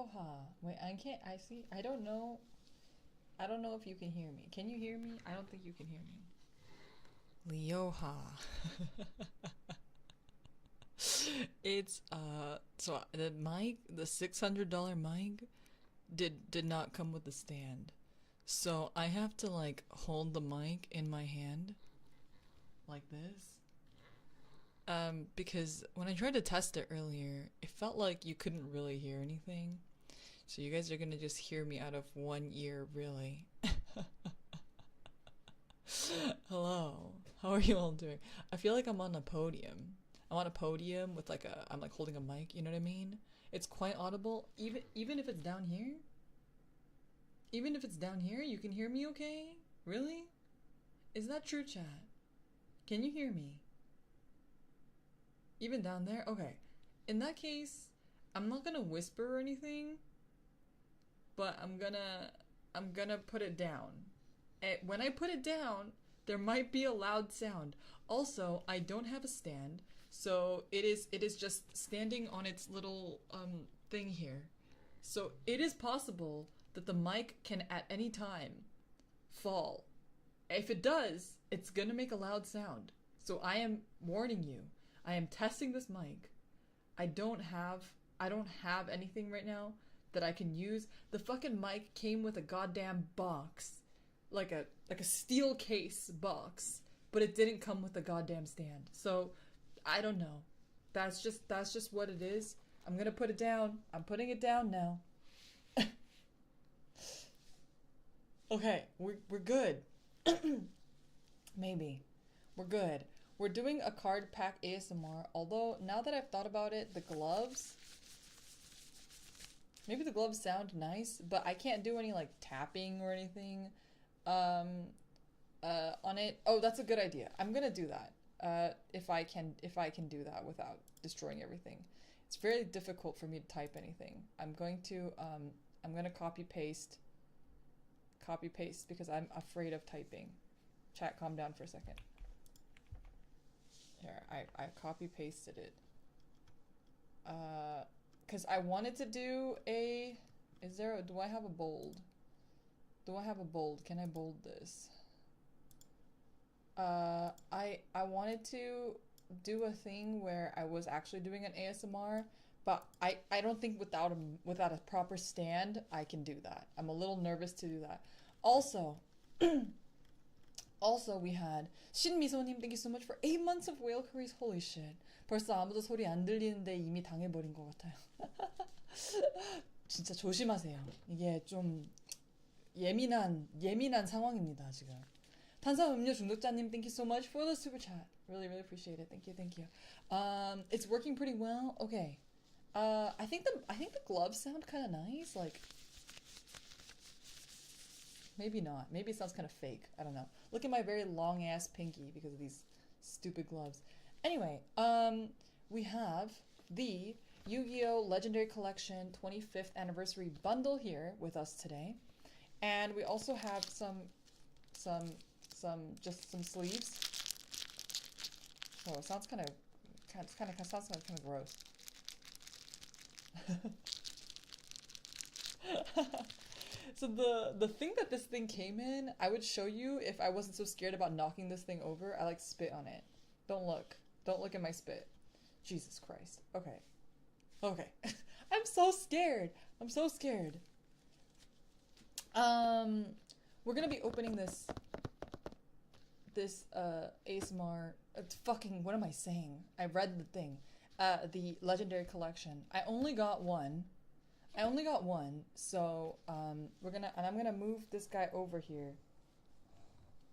Lyoha. Wait, I can't. I see. I don't know. I don't know if you can hear me. Can you hear me? I don't think you can hear me. Lyoha. It's so the mic, the $600 mic did not come with the stand. So I have to like hold the mic in my hand like this. Because when I tried to test it earlier, it felt like you couldn't really hear anything. So you guys are gonna just hear me out of one ear, really. Hello. How are you all doing? I feel like I'm on a podium. I'm on a podium with like I'm like holding a mic, you know what I mean? It's quite audible, even if it's down here. Even if it's down here, you can hear me okay? Really? Is that true, chat? Can you hear me? Even down there? Okay. In that case, I'm not gonna whisper or anything, but I'm gonna put it down. And when I put it down, there might be a loud sound. Also, I don't have a stand, so it is just standing on its little thing here. So it is possible that the mic can at any time fall. If it does, it's gonna make a loud sound. So I am warning you. I am testing this mic. I don't have anything right now that I can use. The fucking mic came with a goddamn box. Like a steel case box, but it didn't come with a goddamn stand. So I don't know. That's just what it is. I'm gonna put it down. I'm putting it down now. Okay, we're good. Maybe. We're good. We're doing a card pack ASMR, although now that I've thought about it, the gloves, maybe the gloves sound nice, but I can't do any like tapping or anything on it. Oh, that's a good idea. I'm gonna do that. If I can do that without destroying everything. It's very difficult for me to type anything. I'm gonna copy paste because I'm afraid of typing. Chat, calm down for a second. Here, I copy pasted it. Cause I wanted to do a, do I have a bold? Do I have a bold? Can I bold this? I wanted to do a thing where I was actually doing an ASMR, but I don't think without a proper stand I can do that. I'm a little nervous to do that. Also, also we had 신미소님, thank you so much for 8 months of whale curries. Holy shit. 벌써 아무도 소리 안 들리는데 이미 당해버린 것 같아요. 진짜 조심하세요. 이게 좀 예민한 상황입니다, 지금. 탄산음료 중독자님, thank you so much for the super chat. Really, really appreciate it. Thank you. It's working pretty well. Okay. I think the gloves sound kind of nice. Like, maybe not. Maybe it sounds kind of fake. I don't know. Look at my very long ass pinky because of these stupid gloves. Anyway, we have the Yu-Gi-Oh! Legendary Collection 25th Anniversary Bundle here with us today. And we also have some sleeves. Oh, it sounds kind of gross. So the thing that this thing came in, I would show you if I wasn't so scared about knocking this thing over. I like spit on it. Don't look at my spit. Jesus Christ. Okay. I'm so scared. We're gonna be opening this ASMR. What am I saying? I read the thing. The Legendary Collection. I only got one, so I'm gonna move this guy over here.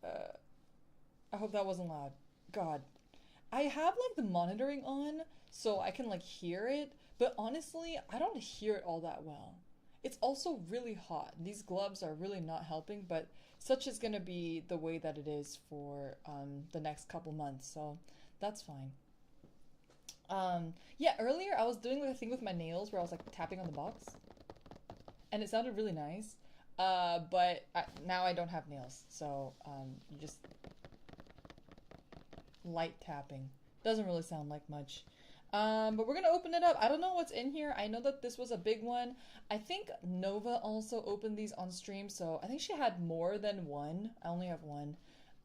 I hope that wasn't loud. God. I have like the monitoring on so I can like hear it, but honestly, I don't hear it all that well. It's also really hot. These gloves are really not helping, but such is gonna be the way that it is for the next couple months, so that's fine. Yeah, earlier I was doing like a thing with my nails where I was like tapping on the box, and it sounded really nice. But now I don't have nails, so you just light tapping. Doesn't really sound like much. But we're gonna open it up. I don't know what's in here. I know that this was a big one. I think Nova also opened these on stream, so I think she had more than one. I only have one.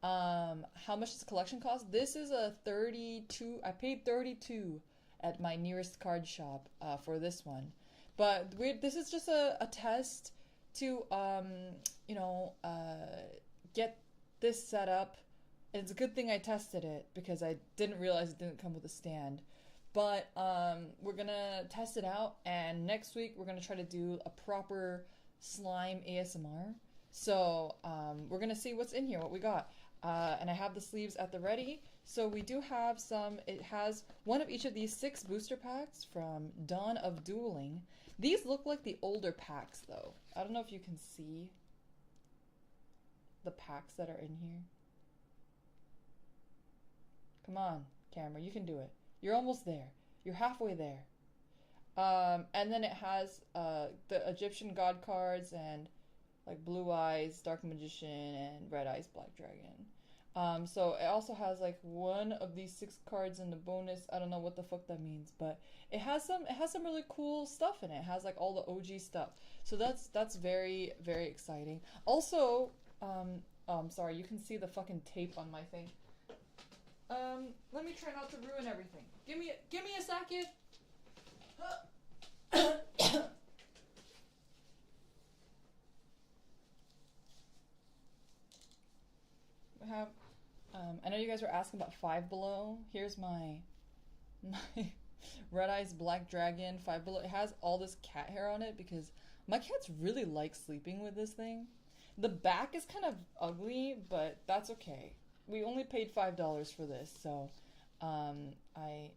How much does the collection cost? This is a 32. I paid 32 at my nearest card shop for this one. But this is just a test to, you know, get this set up. It's a good thing I tested it because I didn't realize it didn't come with a stand. But we're gonna test it out, and next week we're gonna try to do a proper slime ASMR. So we're gonna see what's in here, what we got. And I have the sleeves at the ready. So we do have some, it has one of each of these 6 booster packs from Dawn of Dueling. These look like the older packs though. I don't know if you can see the packs that are in here. Come on, camera, you can do it. You're almost there. You're halfway there. And then it has the Egyptian god cards and like Blue Eyes, Dark Magician, and Red Eyes, Black Dragon. So it also has like one of these 6 cards in the bonus. I don't know what the fuck that means, but it has some really cool stuff in it. It has like all the OG stuff. So that's very, very exciting. Also, sorry, you can see the fucking tape on my thing. Let me try not to ruin everything. Give me a second. We have, I know you guys were asking about Five Below. Here's my Red Eyes Black Dragon Five Below. It has all this cat hair on it because my cats really like sleeping with this thing. The back is kind of ugly, but that's okay. We only paid $5 for this, so I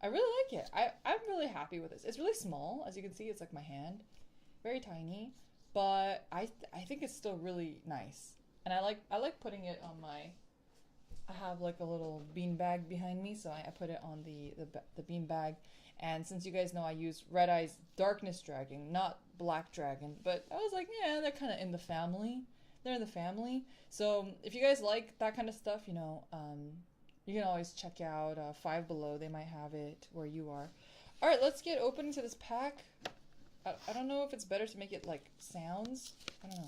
really like it. I'm really happy with this. It's really small, as you can see. It's like my hand, very tiny, but I think it's still really nice. And I like putting it on my. I have like a little bean bag behind me, so I put it on the bean bag. And since you guys know I use Red Eyes Darkness Dragon, not Black Dragon, but I was like, yeah, they're kind of in the family. They're in the family. So if you guys like that kind of stuff, you know, you can always check out Five Below. They might have it where you are. All right, let's get open to this pack. I don't know if it's better to make it like sounds. I don't know.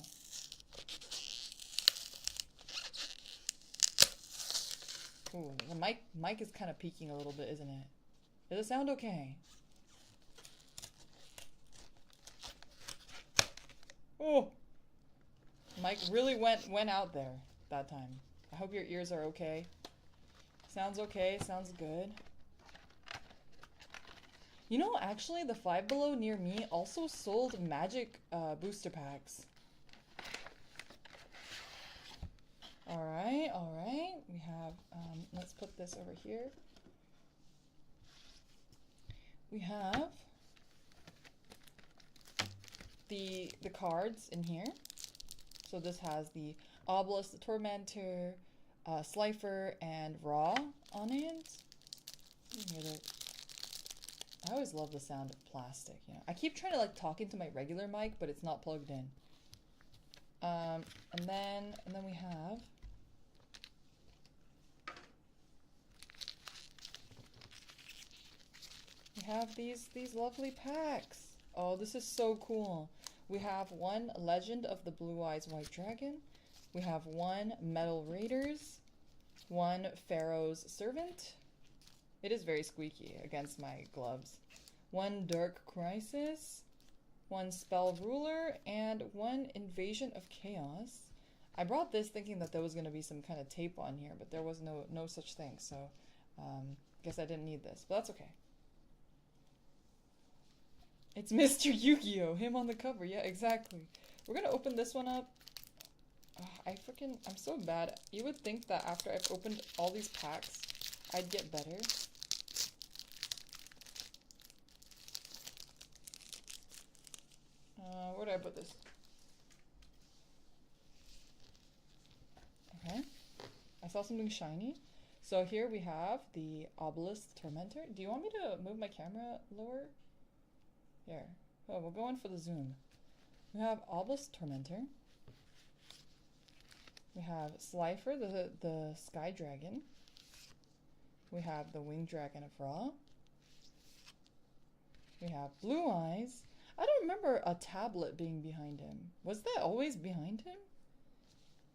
Ooh, the mic is kind of peaking a little bit, isn't it? Does it sound okay? Oh, mic really went out there that time. I hope your ears are okay. Sounds okay. Sounds good. You know, actually, the Five Below near me also sold magic booster packs. All right. We have, let's put this over here. We have the cards in here. So this has the Obelisk, the Tormentor, Slifer, and Raw on it. I always love the sound of plastic. You know, I keep trying to like talk into my regular mic, but it's not plugged in. And then we have these lovely packs. Oh, this is so cool. We have one Legend of the Blue Eyes White Dragon. We have one Metal Raiders, one Pharaoh's Servant. It is very squeaky against my gloves. One Dark Crisis, one Spell Ruler, and one Invasion of Chaos. I brought this thinking that there was going to be some kind of tape on here, but there was no such thing, so guess I didn't need this, but that's okay. It's Mr. Yu-Gi-Oh! Him on the cover, yeah, exactly. We're gonna open this one up. I'm so bad. You would think that after I've opened all these packs, I'd get better. Where did I put this? Okay. I saw something shiny. So here we have the Obelisk Tormentor. Do you want me to move my camera lower? Here. Oh, we're going for the zoom. We have Obelisk Tormentor. We have Slifer, the Sky Dragon. We have the Winged Dragon of Ra. We have Blue Eyes. I don't remember a tablet being behind him. Was that always behind him?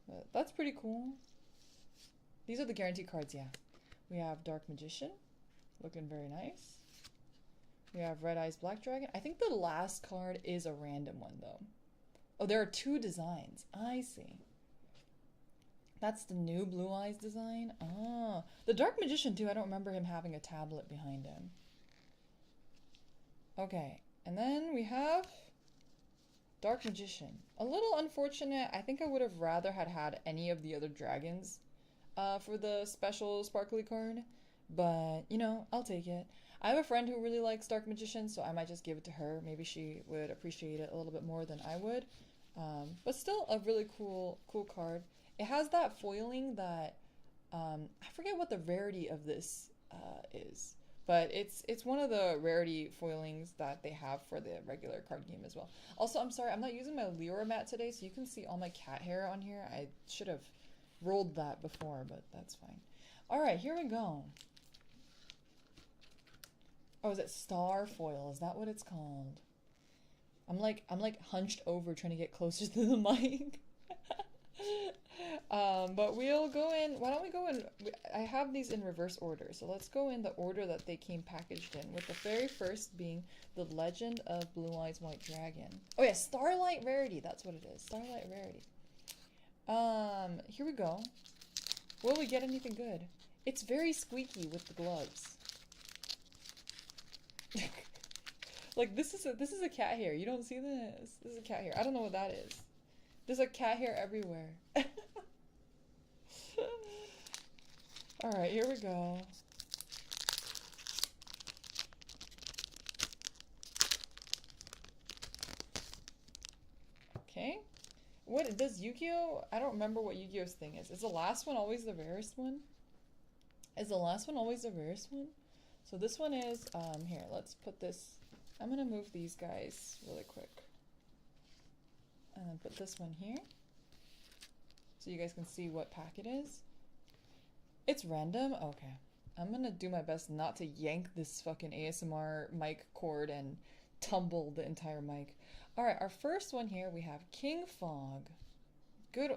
But that's pretty cool. These are the guarantee cards, yeah. We have Dark Magician, looking very nice. We have Red Eyes Black Dragon. I think the last card is a random one, though. Oh, there are 2 designs. I see. That's the new Blue Eyes design. Ah, the Dark Magician, too. I don't remember him having a tablet behind him. Okay, and then we have Dark Magician. A little unfortunate. I think I would have rather had any of the other dragons for the special sparkly card. But, you know, I'll take it. I have a friend who really likes Dark Magician, so I might just give it to her. Maybe she would appreciate it a little bit more than I would. But still a really cool card. It has that foiling that, I forget what the rarity of this is. But it's one of the rarity foilings that they have for the regular card game as well. Also, I'm sorry, I'm not using my Lyra mat today, so you can see all my cat hair on here. I should have rolled that before, but that's fine. Alright, here we go. Oh, is it Star Foil? Is that what it's called? I'm like hunched over trying to get closer to the mic. But we'll go in. Why don't we go in? I have these in reverse order, so let's go in the order that they came packaged in. With the very first being the Legend of Blue Eyes White Dragon. Oh yeah, Starlight Rarity. That's what it is. Starlight Rarity. Here we go. Will we get anything good? It's very squeaky with the gloves. Like this is a cat hair. You don't see this. This is a cat hair. I don't know what that is. There's a cat hair everywhere. Alright, here we go. Okay. What does Yu-Gi-Oh? I don't remember what Yu-Gi-Oh's thing is. Is the last one always the rarest one? Is the last one always the rarest one? So this one is, here, let's put this, I'm gonna move these guys really quick. And then put this one here. So you guys can see what pack it is. It's random? Okay. I'm gonna do my best not to yank this fucking ASMR mic cord and tumble the entire mic. Alright, our first one here, we have King Fog. Good.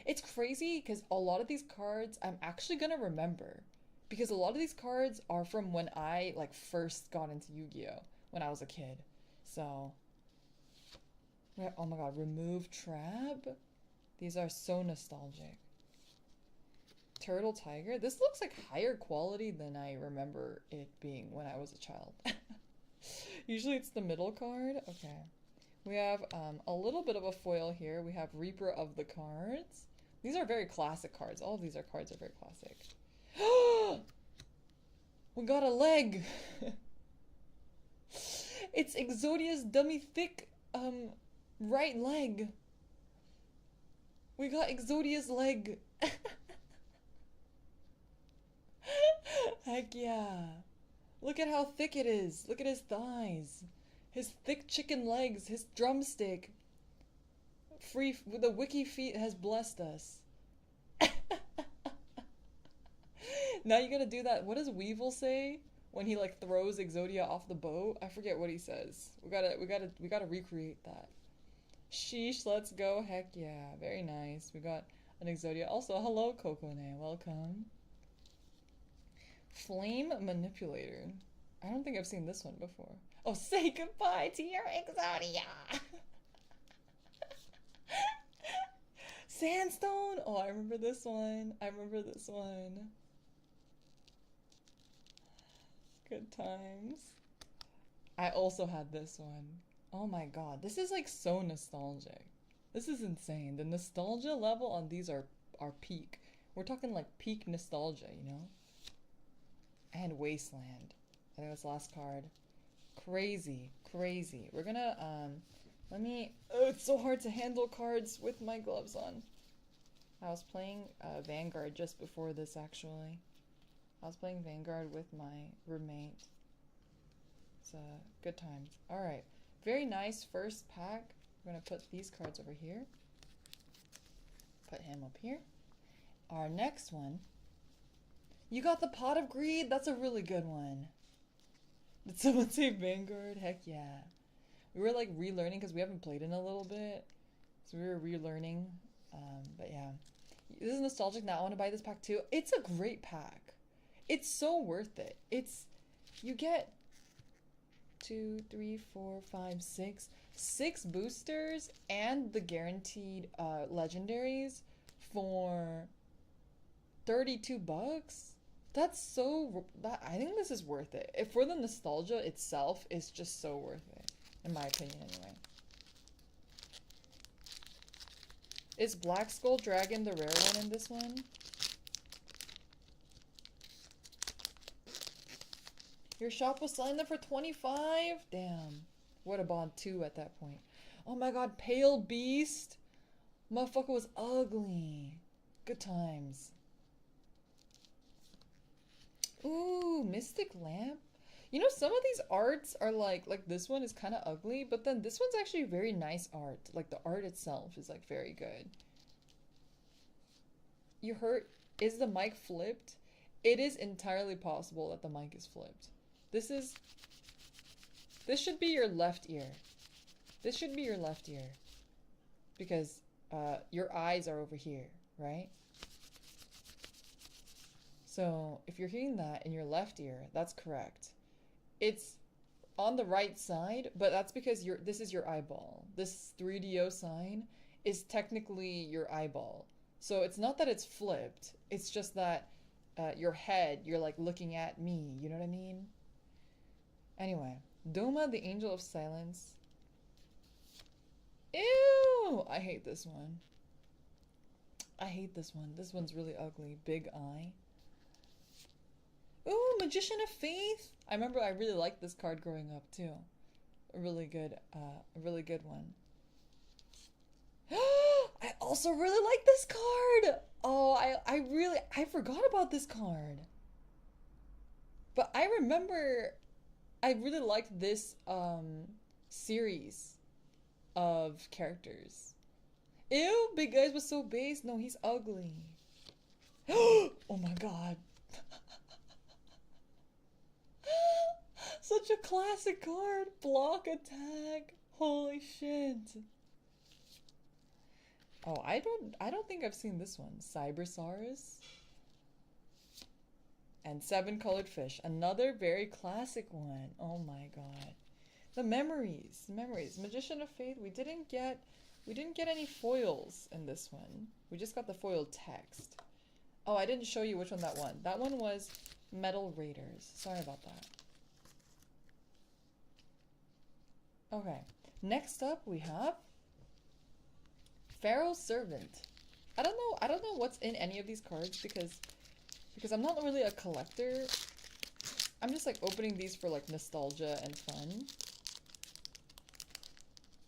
It's crazy because a lot of these cards I'm actually gonna remember. Because a lot of these cards are from when I like first got into Yu-Gi-Oh! When I was a kid. So, oh my god, Remove Trap? These are so nostalgic. Turtle Tiger? This looks like higher quality than I remember it being when I was a child. Usually it's the middle card. Okay. We have a little bit of a foil here. We have Reaper of the Cards. These are very classic cards. All of these cards are very classic. We got a leg! It's Exodia's dummy thick right leg. We got Exodia's leg. Heck yeah. Look at how thick it is. Look at his thighs. His thick chicken legs. His drumstick. The wiki feet has blessed us. Now you gotta do that. What does Weevil say when he like throws Exodia off the boat? I forget what he says. We gotta recreate that. Sheesh, let's go. Heck yeah. Very nice. We got an Exodia. Also, hello, Kokone. Welcome. Flame Manipulator. I don't think I've seen this one before. Oh, say goodbye to your Exodia! Sandstone! Oh, I remember this one. I remember this one. Good times. I also had this one. Oh my god, this is like so nostalgic. This is insane. The nostalgia level on these are peak. We're talking like peak nostalgia, you know? And Wasteland. I think that's the last card. Crazy, crazy. We're gonna, let me, oh, it's so hard to handle cards with my gloves on. I was playing Vanguard just before this, actually. I was playing Vanguard with my roommate. It's good times. Alright, very nice first pack. We're gonna put these cards over here. Put him up here. Our next one. You got the Pot of Greed? That's a really good one. Did someone say Vanguard? Heck yeah. We were like relearning because we haven't played in a little bit. So we were relearning. But yeah. This is nostalgic now. I want to buy this pack too. It's a great pack. It's so worth it. You get 2, 3, 4, 5, 6 boosters and the guaranteed legendaries for 32 bucks. I think this is worth it. If for the nostalgia itself, it's just so worth it, in my opinion anyway. Is Black Skull Dragon the rare one in this one? Your shop was selling them for 25? Damn. Would have bought 2 at that point. Oh my god, Pale Beast? Motherfucker was ugly. Good times. Ooh, Mystic Lamp. You know, some of these arts are like this one is kind of ugly, but then this one's actually very nice art. Like the art itself is like very good. You heard, is the mic flipped? It is entirely possible that the mic is flipped. This should be your left ear. This should be your left ear. Because your eyes are over here, right? So if you're hearing that in your left ear, that's correct. It's on the right side, but that's because this is your eyeball. This 3DO sign is technically your eyeball. So it's not that it's flipped. It's just that your head, you're like looking at me. You know what I mean? Anyway, Doma, the Angel of Silence. Ew! I hate this one. I hate this one. This one's really ugly. Big eye. Ooh, Magician of Faith. I remember I really liked this card growing up too. A really good one. I also really like this card. Oh, I forgot about this card. But I remember I really liked this series of characters. Ew, Big Eyes was so base. No, he's ugly. Oh my god. Such a classic card. Block attack. Holy shit. Oh, I don't think I've seen this one. Cybersaurus. And 7 Colored Fish. Another very classic one. Oh my god. The memories. Memories. Magician of Faith. We didn't get any foils in this one. We just got the foil text. Oh, I didn't show you which one that one. That one was Metal Raiders. Sorry about that. Okay. Next up we have Pharaoh's Servant. I don't know what's in any of these cards because I'm not really a collector. I'm just like opening these for like nostalgia and fun.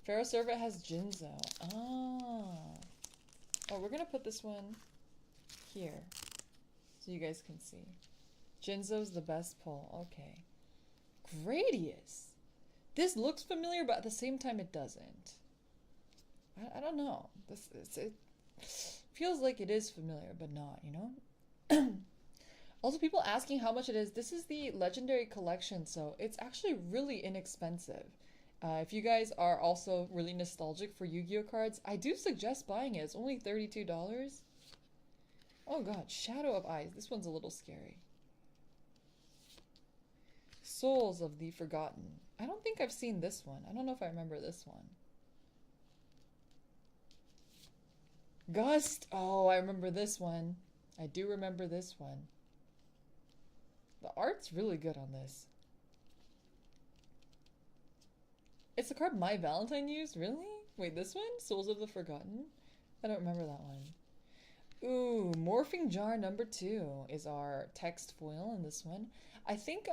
Pharaoh's Servant has Jinzo. Ah. Oh, we're gonna put this one here so you guys can see. Jinzo's the best pull. Okay. Gradius. This looks familiar, but at the same time it doesn't. I don't know. It feels like it is familiar, but not, you know? Also, people asking how much it is. This is the Legendary Collection, so it's actually really inexpensive. If you guys are also really nostalgic for Yu-Gi-Oh cards, I do suggest buying it. It's only $32. Oh god, Shadow of Eyes. This one's a little scary. Souls of the Forgotten. I don't think I've seen this one. I don't know if I remember this one. Gust. Oh, I remember this one. I do remember this one. The art's really good on this. It's the card My Valentine used? Really? Wait, this one? Souls of the Forgotten? I don't remember that one. Ooh, Morphing Jar number 2 is our text foil in this one. I think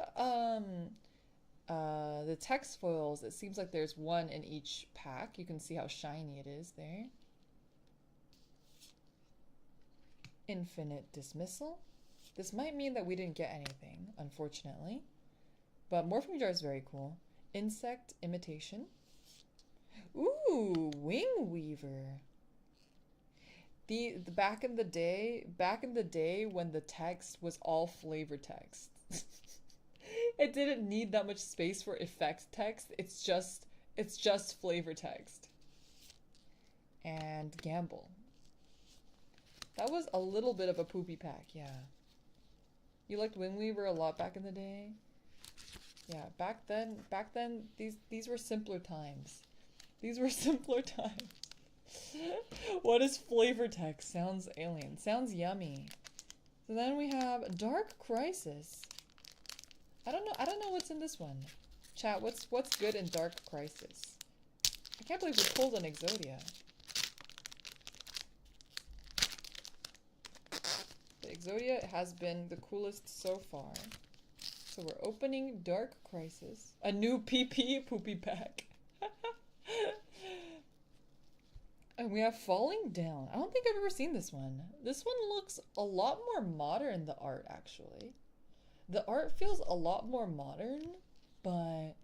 the text foils, it seems like there's one in each pack. You can see how shiny it is there. Infinite Dismissal. This might mean that we didn't get anything, unfortunately. But Morphing Jar is very cool. Insect Imitation. Ooh, Wing Weaver. The back in the day when the text was all flavor text. It didn't need that much space for effect text. It's just flavor text. And gamble. That was a little bit of a poopy pack, yeah. You liked Wind Weaver a lot back in the day? Yeah, back then these were simpler times. These were simpler times. What is flavor text? Sounds alien. Sounds yummy. So then we have Dark Crisis. I don't know what's in this one. Chat, what's good in Dark Crisis? I can't believe we pulled an Exodia. The Exodia has been the coolest so far. So we're opening Dark Crisis. A new PP poopy pack. And we have Falling Down. I don't think I've ever seen this one. This one looks a lot more modern, the art, actually. The art feels a lot more modern, but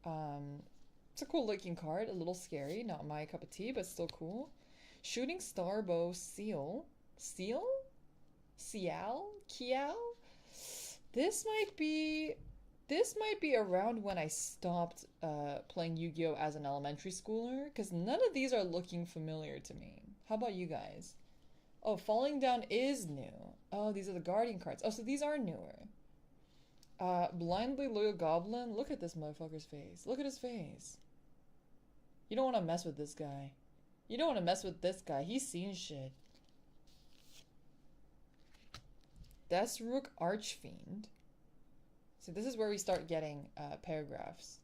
it's a cool looking card. A little scary. Not my cup of tea, but still cool. Shooting Star Bow Seal? Seal? Cial? Kial? This might be around when I stopped playing Yu-Gi-Oh! As an elementary schooler, because none of these are looking familiar to me. How about you guys? Oh, Falling Down is new. Oh, these are the Guardian cards. Oh, so these are newer. Blindly Loyal Goblin. Look at this motherfucker's face. Look at his face. You don't want to mess with this guy. You don't want to mess with this guy. He's seen shit. Deathstroke Archfiend. So this is where we start getting paragraphs.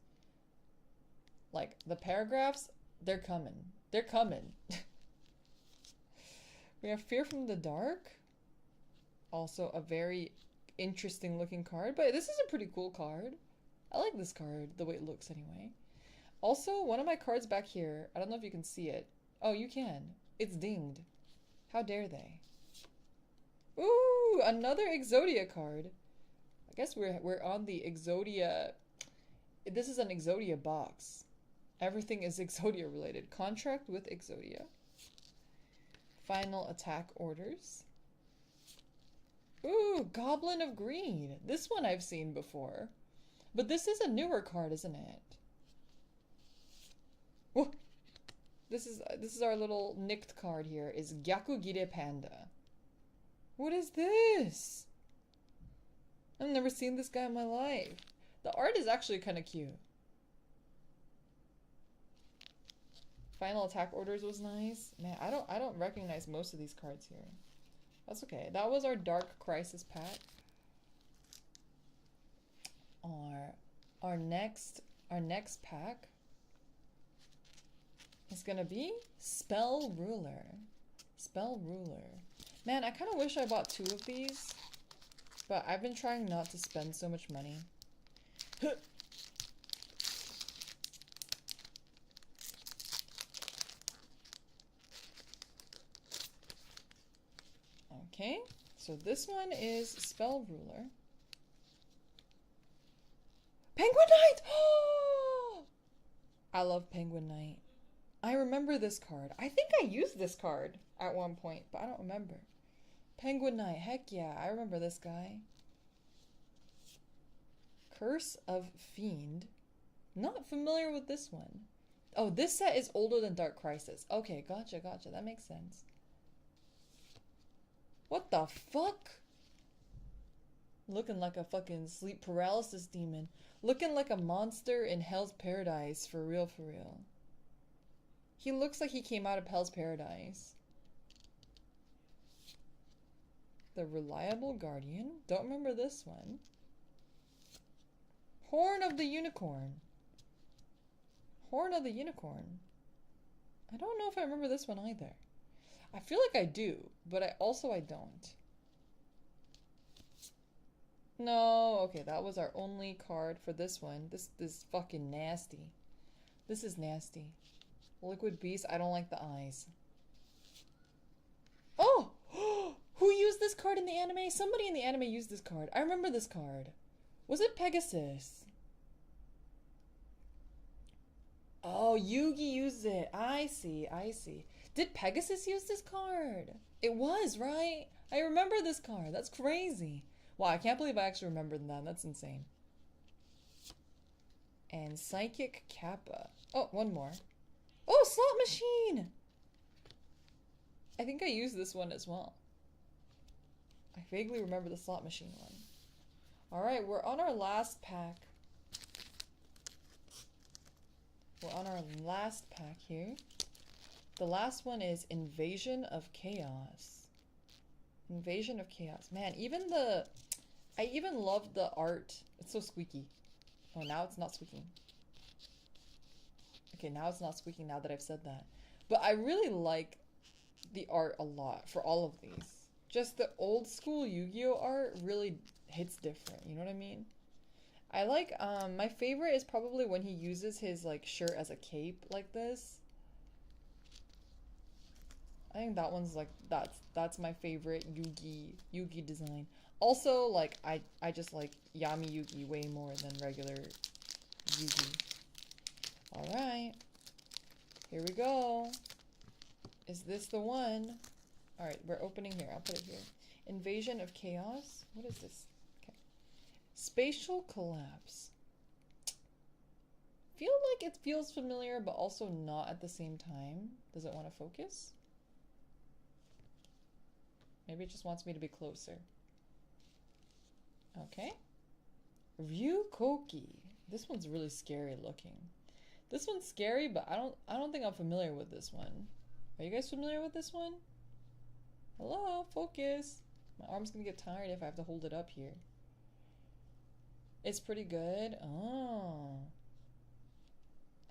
Like, the paragraphs, they're coming. They're coming. We have Fear from the Dark. Also a very interesting looking card. But this is a pretty cool card. I like this card, the way it looks anyway. Also, one of my cards back here, I don't know if you can see it. Oh, you can. It's dinged. How dare they? Ooh, another Exodia card. I guess we're on the Exodia. This is an Exodia box. Everything is Exodia related. Contract with Exodia. Final Attack Orders. Ooh, Goblin of Greed. This one I've seen before. But this is a newer card, isn't it? Whoa. This is our little nicked card here. Is Gyakugire Panda. What is this? I've never seen this guy in my life. The art is actually kind of cute. Final Attack Orders was nice. Man, I don't recognize most of these cards here. That's okay. That was our Dark Crisis pack. Our next pack is gonna be Spell Ruler. Spell Ruler. Man, I kind of wish I bought 2 of these, but I've been trying not to spend so much money. Okay, so this one is Spell Ruler. Penguin Knight! Oh! I love Penguin Knight. I remember this card. I think I used this card at one point, but I don't remember. Penguin Knight, heck yeah, I remember this guy. Curse of Fiend. Not familiar with this one. Oh, this set is older than Dark Crisis. Okay, gotcha, that makes sense. What the fuck? Looking like a fucking sleep paralysis demon. Looking like a monster in Hell's Paradise, for real, for real. He looks like he came out of Hell's Paradise. The Reliable Guardian. Don't remember this one. Horn of the Unicorn. Horn of the Unicorn. I don't know if I remember this one either. I feel like I do, but I don't. No, okay, that was our only card for this one. This is fucking nasty. This is nasty. Liquid Beast, I don't like the eyes. Oh! Who used this card in the anime? Somebody in the anime used this card. I remember this card. Was it Pegasus? Oh, Yugi used it. I see. Did Pegasus use this card? It was, right? I remember this card. That's crazy. Wow, I can't believe I actually remembered that. That's insane. And Psychic Kappa. Oh, one more. Oh, Slot Machine! I think I used this one as well. I vaguely remember the Slot Machine one. Alright, we're on our last pack. We're on our last pack here. The last one is Invasion of Chaos. Invasion of Chaos. Man, I even love the art. It's so squeaky. Oh, now it's not squeaking. Okay, now it's not squeaking now that I've said that. But I really like the art a lot for all of these. Just the old school Yu-Gi-Oh art really hits different, you know what I mean? I like, my favorite is probably when he uses his, like, shirt as a cape like this. I think that one's, like, that's my favorite Yugi design. Also, like, I just like Yami Yugi way more than regular Yugi. Alright. Here we go. Is this the one? Alright, we're opening here. I'll put it here. Invasion of Chaos. What is this? Okay. Spatial Collapse. Feel like it feels familiar, but also not at the same time. Does it want to focus? Maybe it just wants me to be closer. Okay. Ryukoki. This one's really scary looking. This one's scary, but I don't think I'm familiar with this one. Are you guys familiar with this one? Hello, focus. My arm's gonna get tired if I have to hold it up here. It's pretty good. Oh.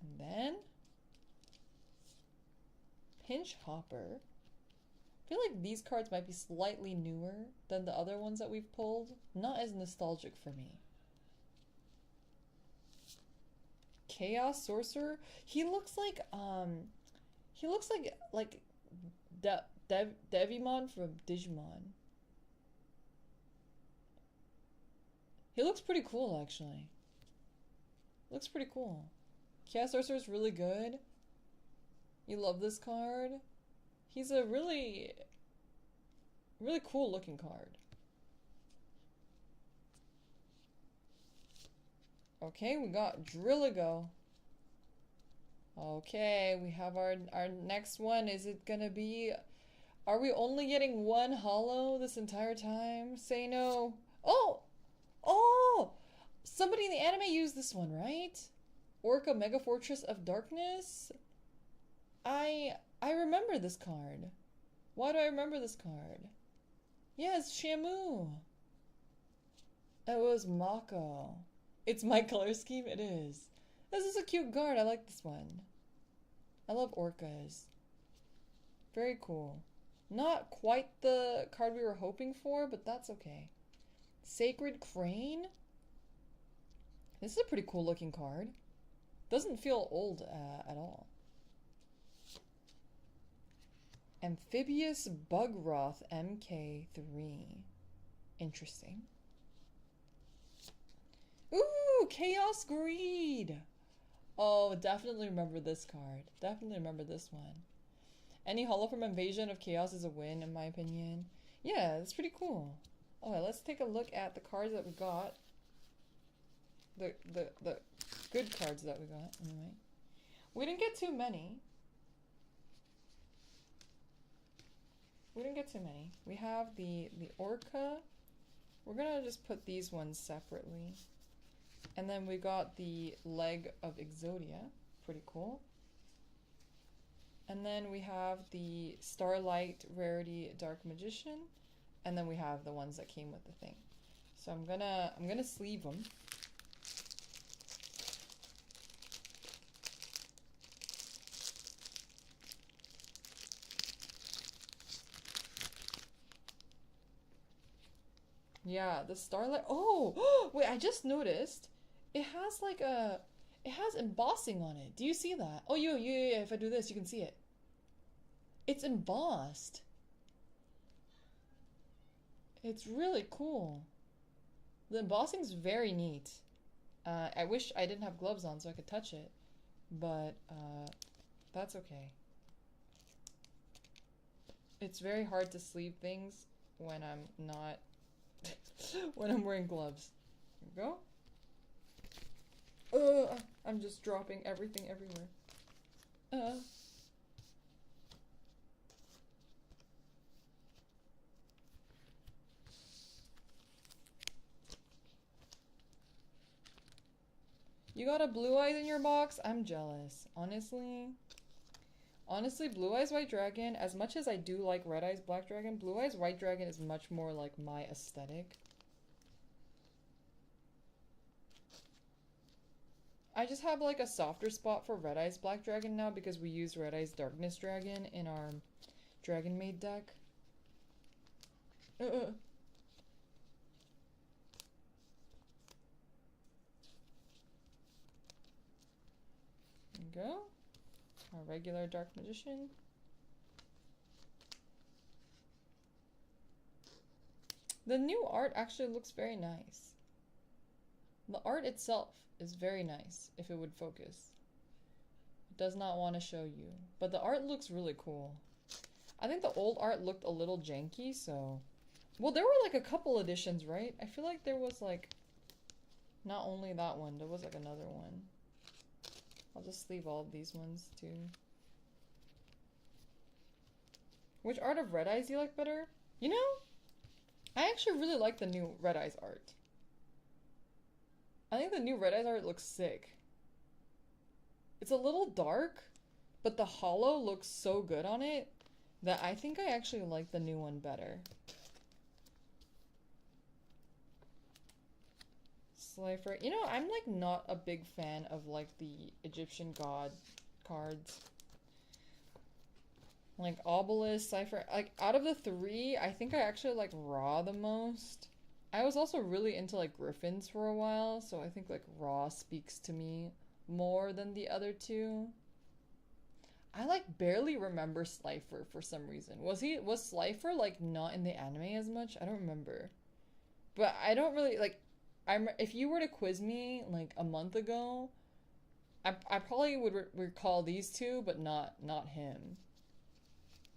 And then Pinch Hopper. I feel like these cards might be slightly newer than the other ones that we've pulled. Not as nostalgic for me. Chaos Sorcerer. He looks like Devimon from Digimon. He looks pretty cool, actually. Looks pretty cool. Chaos Sorcerer is really good. You love this card. He's a really cool looking card. Okay, we got Drilligo. Okay, we have our next one. Is it gonna be... Are we only getting one holo this entire time? Say no. Oh! Oh! Somebody in the anime used this one, right? Orca Mega Fortress of Darkness? I remember this card. Why do I remember this card? Yes, Shamu. It was Mako. It's my color scheme? It is. This is a cute card. I like this one. I love orcas. Very cool. Not quite the card we were hoping for, but that's okay. Sacred Crane? This is a pretty cool looking card. Doesn't feel old at all. Amphibious Bugroth MK3. Interesting. Ooh, Chaos Greed! Oh, definitely remember this card. Definitely remember this one. Any holo from Invasion of Chaos is a win, in my opinion. Yeah, it's pretty cool. Okay, let's take a look at the cards that we got. The good cards that we got, anyway. We didn't get too many. We have the Orca. We're gonna just put these ones separately. And then we got the Leg of Exodia. Pretty cool. And then we have the Starlight Rarity Dark Magician. And then we have the ones that came with the thing. So I'm gonna sleeve them. Yeah, the Starlight. Oh, wait, I just noticed. It has like it has embossing on it. Do you see that? Oh, yeah. If I do this, you can see it. It's embossed. It's really cool. The embossing's very neat. I wish I didn't have gloves on so I could touch it, but that's okay. It's very hard to sleeve things when I'm not when I'm wearing gloves. Here we go. I'm just dropping everything everywhere. You got a Blue Eyes in your box? I'm jealous. Honestly. Honestly, Blue Eyes White Dragon, as much as I do like Red Eyes Black Dragon, Blue Eyes White Dragon is much more like my aesthetic. I just have like a softer spot for Red Eyes Black Dragon now because we use Red Eyes Darkness Dragon in our Dragon Maid deck. There we go. Our regular Dark Magician. The new art actually looks very nice. The art itself is very nice if it would focus. It does not want to show you. But the art looks really cool. I think the old art looked a little janky, so... Well, there were like a couple editions, right? I feel like there was like... Not only that one, there was like another one. I'll just leave all of these ones too. Which art of Red Eyes do you like better? You know, I actually really like the new Red Eyes art. I think the new Red Eyes art looks sick. It's a little dark, but the hollow looks so good on it that I think I actually like the new one better. Slifer. You know, I'm like not a big fan of like the Egyptian god cards. Like Obelisk, Cypher, like out of the three, I think I actually like Ra the most. I was also really into like Griffins for a while, so I think like Ra speaks to me more than the other two. I like barely remember Slifer for some reason. Was Slifer like not in the anime as much? I don't remember. But I don't really like if you were to quiz me like a month ago, I probably would recall these two, but not him.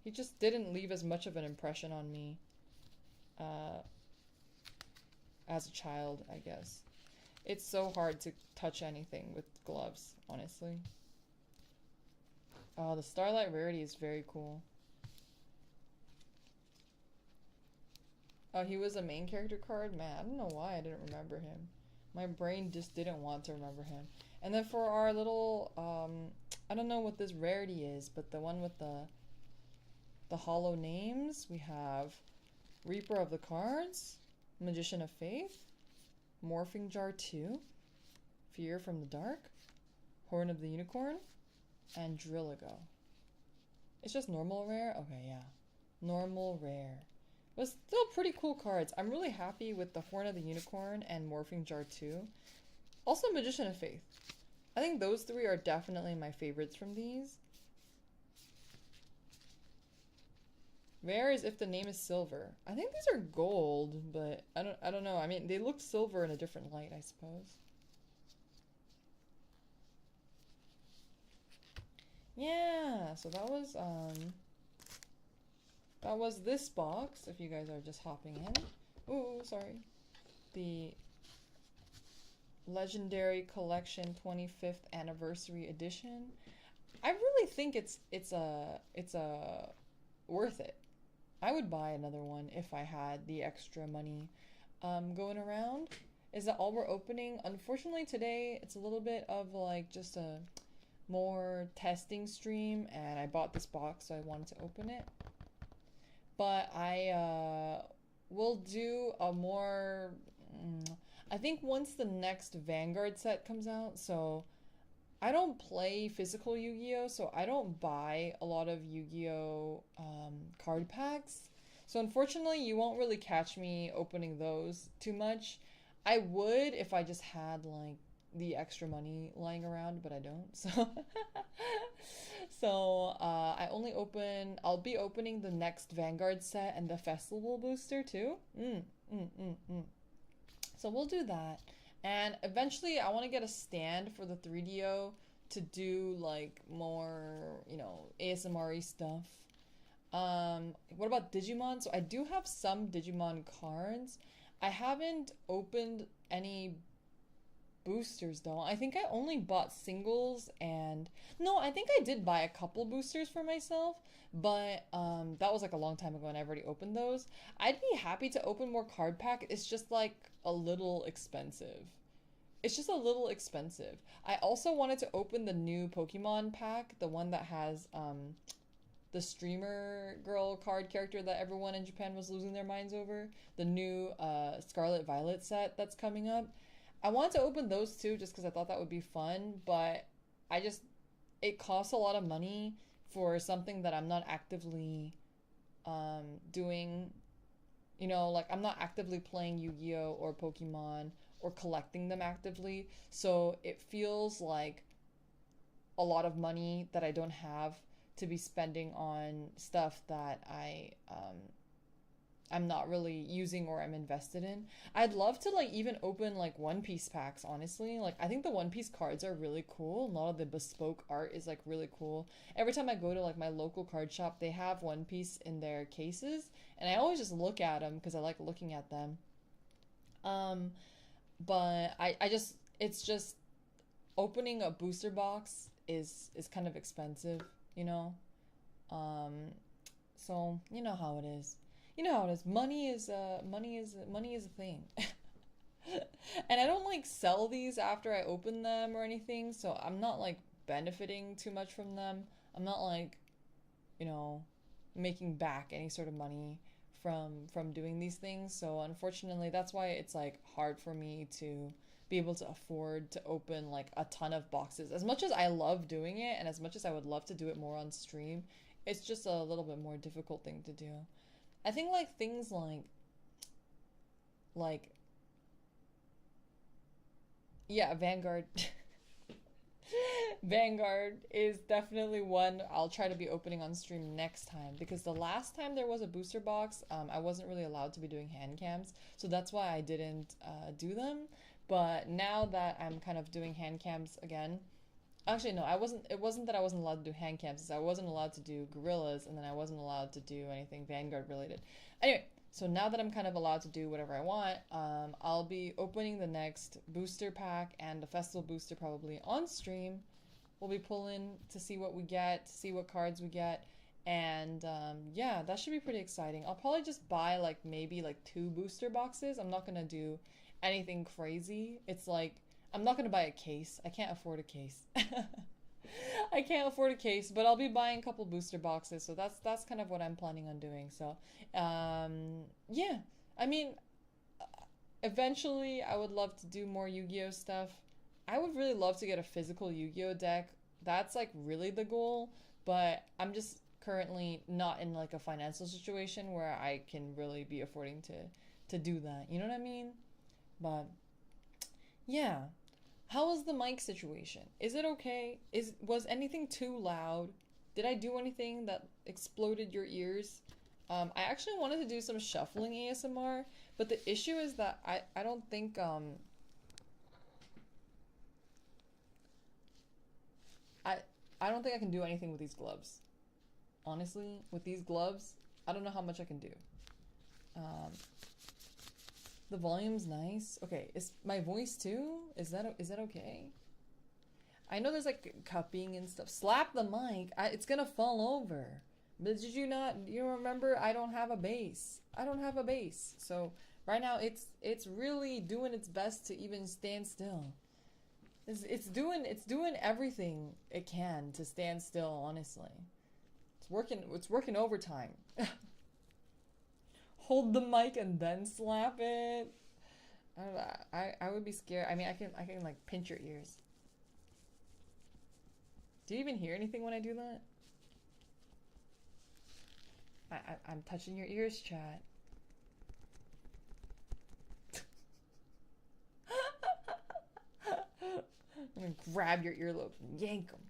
He just didn't leave as much of an impression on me as a child, I guess. It's so hard to touch anything with gloves, honestly. Oh, the Starlight Rarity is very cool. Oh, he was a main character card? Man, I don't know why I didn't remember him. My brain just didn't want to remember him. And then for our little, I don't know what this rarity is, but the one with the hollow names, we have Reaper of the Cards, Magician of Faith, Morphing Jar 2, Fear from the Dark, Horn of the Unicorn, and Drilligo. It's just normal rare? Okay, yeah. Normal rare. But still pretty cool cards. I'm really happy with the Horn of the Unicorn and Morphing Jar 2. Also Magician of Faith. I think those three are definitely my favorites from these. Rare is if the name is silver. I think these are gold, but I don't know. I mean, they look silver in a different light, I suppose. Yeah, so that was this box, if you guys are just hopping in. Ooh, sorry. The Legendary Collection 25th Anniversary Edition. I really think it's worth it. I would buy another one if I had the extra money going around. Is that all we're opening? Unfortunately today it's a little bit of like just a more testing stream, and I bought this box so I wanted to open it. But I will do a more I think once the next Vanguard set comes out. So I don't play physical Yu-Gi-Oh, so I don't buy a lot of Yu-Gi-Oh card packs. So unfortunately, you won't really catch me opening those too much. I would if I just had like the extra money lying around, but I don't. So I'll be opening the next Vanguard set and the Festival booster too. So we'll do that. And eventually I want to get a stand for the 3DO to do like more, you know, ASMR-y stuff. What about Digimon? So I do have some Digimon cards. I haven't opened any boosters though. I think I only bought singles and no, I think I did buy a couple boosters for myself, but that was like a long time ago and I've already opened those. I'd be happy to open more card pack. It's just like a little expensive. It's just a little expensive. I also wanted to open the new Pokemon pack, the one that has the streamer girl card character that everyone in Japan was losing their minds over. The new Scarlet Violet set that's coming up. I wanted to open those too just because I thought that would be fun, but it costs a lot of money for something that I'm not actively doing. You know, like I'm not actively playing Yu-Gi-Oh! Or Pokemon or collecting them actively. So it feels like a lot of money that I don't have to be spending on stuff that I'm not really using or I'm invested in. I'd love to like even open like One Piece packs, honestly. Like I think the One Piece cards are really cool. A lot of the bespoke art is like really cool. Every time I go to like my local card shop, they have One Piece in their cases, and I always just look at them because I like looking at them. But I just it's just opening a booster box is kind of expensive, you know? So you know how it is. You know how it is. Money is a thing. And I don't like sell these after I open them or anything, so I'm not like benefiting too much from them. I'm not like, you know, making back any sort of money from doing these things. So unfortunately, that's why it's like hard for me to be able to afford to open like a ton of boxes. As much as I love doing it and as much as I would love to do it more on stream, it's just a little bit more difficult thing to do. I think like things like yeah, Vanguard. Vanguard is definitely one I'll try to be opening on stream next time, because the last time there was a booster box, I wasn't really allowed to be doing hand cams, so that's why I didn't do them. But now that I'm kind of doing hand cams again, actually no, I wasn't. It wasn't that I wasn't allowed to do hand cams. I wasn't allowed to do gorillas, and then I wasn't allowed to do anything Vanguard related. Anyway, so now that I'm kind of allowed to do whatever I want, I'll be opening the next booster pack and the festival booster probably on stream. We'll be pulling to see what we get, to see what cards we get, and yeah, that should be pretty exciting. I'll probably just buy like maybe like 2 booster boxes. I'm not gonna do anything crazy. It's like I'm not gonna buy a case. I can't afford a case. I can't afford a case, but I'll be buying a couple booster boxes, so that's kind of what I'm planning on doing. So, yeah, I mean, eventually I would love to do more Yu-Gi-Oh stuff. I would really love to get a physical Yu-Gi-Oh deck. That's like really the goal, but I'm just currently not in like a financial situation where I can really be affording to do that. You know what I mean? But yeah. How was the mic situation? Is it okay? Was anything too loud? Did I do anything that exploded your ears? I actually wanted to do some shuffling ASMR, but the issue is that I don't think I don't think I can do anything with these gloves. Honestly, with these gloves, I don't know how much I can do. The volume's nice. Okay, is my voice too? Is that okay? I know there's like cupping and stuff. Slap the mic. It's gonna fall over. But did you not? You remember? I don't have a base. I don't have a base. So right now it's really doing its best to even stand still. It's doing everything it can to stand still. Honestly, it's working. It's working overtime. Hold the mic and then slap it. I don't know. I would be scared. I mean, I can like pinch your ears. Do you even hear anything when I do that? I'm touching your ears, chat. I'm gonna grab your earlobes and yank them.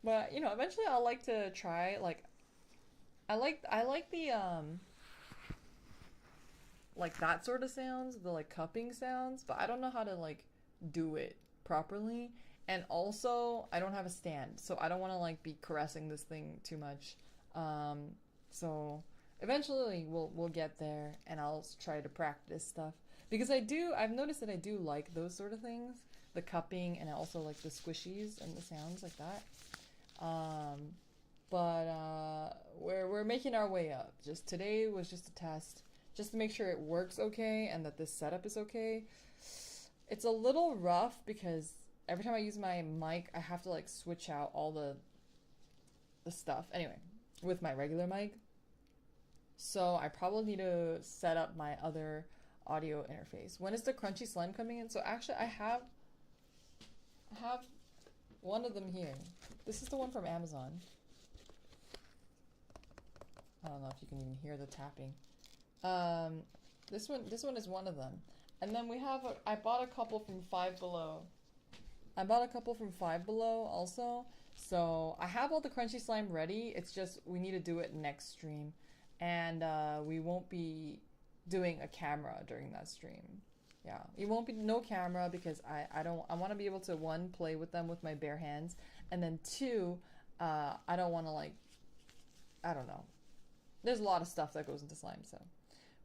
But you know, eventually I'll like to try like. I like the like that sort of sounds, the like cupping sounds, but I don't know how to like do it properly. And also, I don't have a stand, so I don't want to like be caressing this thing too much. So eventually we'll get there, and I'll try to practice stuff. Because I've noticed that I do like those sort of things. The cupping and I also like the squishies and the sounds like that. But we're making our way up. Just today was just a test, just to make sure it works okay and that this setup is okay. It's a little rough because every time I use my mic, I have to like switch out all the stuff. Anyway, with my regular mic. So I probably need to set up my other audio interface. When is the crunchy slime coming in? So actually I have one of them here. This is the one from Amazon. I don't know if you can even hear the tapping. This one is one of them. And then we have I bought a couple from Five Below. I bought a couple from Five Below also. So I have all the crunchy slime ready. It's just we need to do it next stream. And we won't be doing a camera during that stream. Yeah, it won't be no camera because I want to be able to, one, play with them with my bare hands, and then two, I don't want to like, I don't know. There's a lot of stuff that goes into slime, so.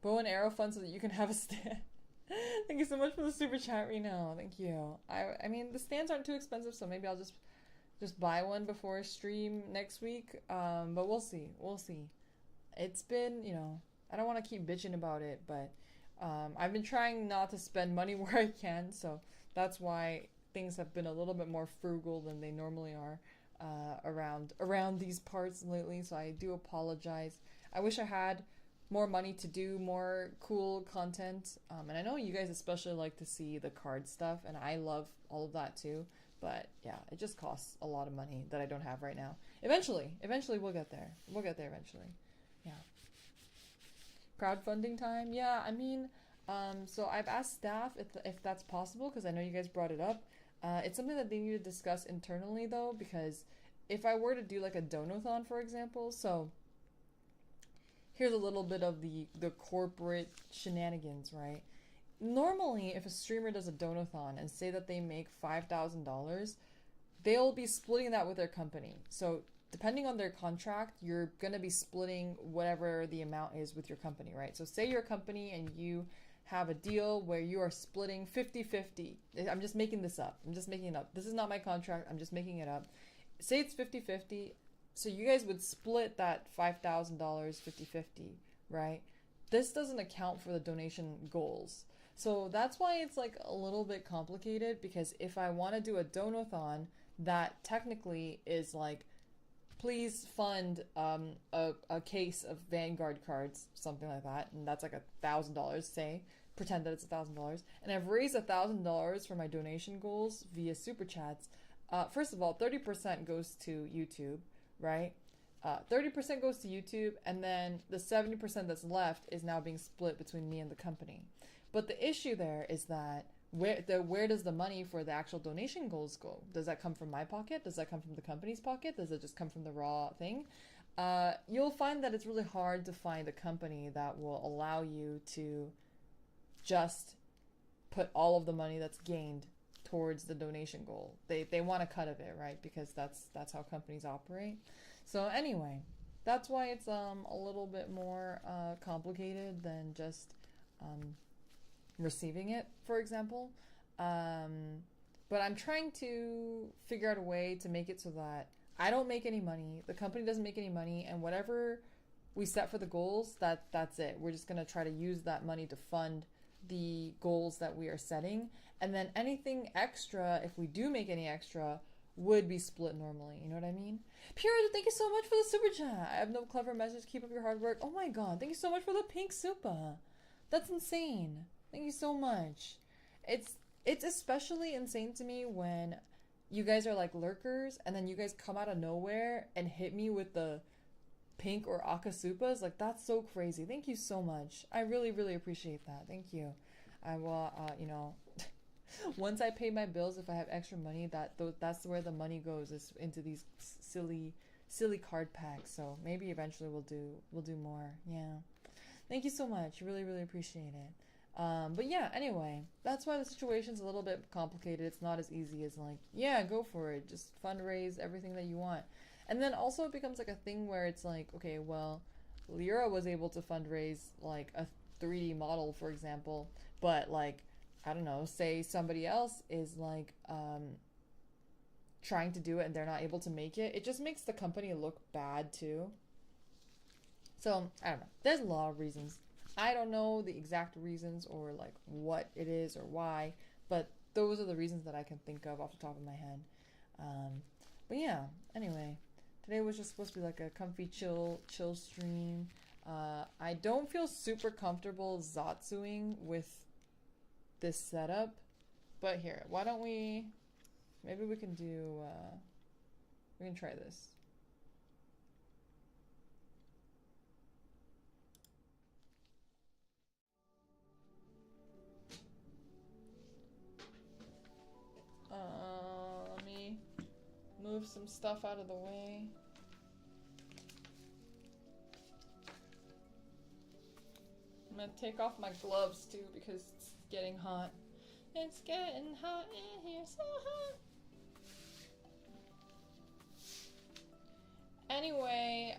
Bow and arrow fun so that you can have a stand. Thank you so much for the super chat, Reno. Thank you. I mean, the stands aren't too expensive, so maybe I'll just buy one before stream next week. But we'll see. We'll see. It's been, you know, I don't want to keep bitching about it, but I've been trying not to spend money where I can, so that's why things have been a little bit more frugal than they normally are around these parts lately, so I do apologize. I wish I had more money to do more cool content, and I know you guys especially like to see the card stuff, and I love all of that too, but yeah, it just costs a lot of money that I don't have right now. Eventually we'll get there. We'll get there eventually. Yeah. Crowdfunding time? Yeah, I mean, so I've asked staff if that's possible, because I know you guys brought it up. It's something that they need to discuss internally, though, because if I were to do, like, a donathon, for example, so here's a little bit of the corporate shenanigans, right? Normally, if a streamer does a donathon and say that they make $5,000, they'll be splitting that with their company. So depending on their contract, you're going to be splitting whatever the amount is with your company, right? So say you're a company and you have a deal where you are splitting 50-50. I'm just making this up. I'm just making it up. This is not my contract. I'm just making it up. Say it's 50-50. So you guys would split that $5,000 50-50, right? This doesn't account for the donation goals. So that's why it's like a little bit complicated, because if I want to do a donathon, that technically is like, please fund a case of Vanguard cards, something like that, and that's like $1,000, say. Pretend that it's $1,000. And I've raised $1,000 for my donation goals via super chats. First of all, 30% goes to YouTube, right? 30% goes to YouTube, and then the 70% that's left is now being split between me and the company. But the issue there is that where does the money for the actual donation goals go? Does that come from my pocket? Does that come from the company's pocket? Does it just come from the raw thing? You'll find that it's really hard to find a company that will allow you to just put all of the money that's gained towards the donation goal. They want a cut of it, right? Because that's how companies operate. So anyway, that's why it's a little bit more complicated than just receiving it, for example. But I'm trying to figure out a way to make it so that I don't make any money, the company doesn't make any money, and whatever we set for the goals, that's it. We're just going to try to use that money to fund the goals that we are setting, and then anything extra, if we do make any extra, would be split normally. You know what I mean? Pure, thank you so much for the super chat. I have no clever message. Keep up your hard work. Oh my god, thank you so much for the pink super. That's insane. Thank you so much. It's especially insane to me when you guys are like lurkers and then you guys come out of nowhere and hit me with the pink or akasupas. Like, that's so crazy. Thank you so much. I really, really appreciate that. Thank you. I will, you know, once I pay my bills, if I have extra money, that's where the money goes, is into these silly card packs. So maybe eventually we'll do more. Yeah. Thank you so much. Really, really appreciate it. But yeah, anyway, that's why the situation's a little bit complicated. It's not as easy as like, yeah, go for it. Just fundraise everything that you want. And then also it becomes like a thing where it's like, okay, well, Lyra was able to fundraise like 3D model, for example, but like, I don't know, say somebody else is like trying to do it and they're not able to make it, it just makes the company look bad too. So I don't know, there's a lot of reasons. I don't know the exact reasons or like what it is or why, but those are the reasons that I can think of off the top of my head. But yeah, anyway, today was just supposed to be like a comfy chill stream. I don't feel super comfortable Zatsuing with this setup, but here, why don't we, maybe we can do, we can try this. Let me move some stuff out of the way. I'm gonna take off my gloves too because it's getting hot. It's getting hot in here, so hot. Anyway,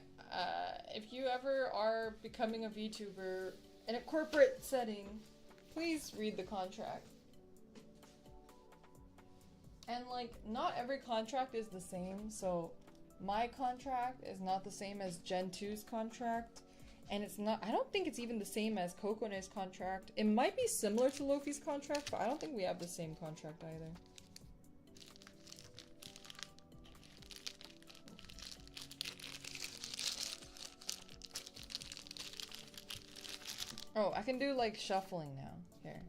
if you ever are becoming a VTuber in a corporate setting, please read the contract. And like, not every contract is the same, so my contract is not the same as Gen 2's contract, and it's not, I don't think it's even the same as Kokone's contract. It might be similar to Lofi's contract, but I don't think we have the same contract either. Oh, I can do like shuffling now. Here.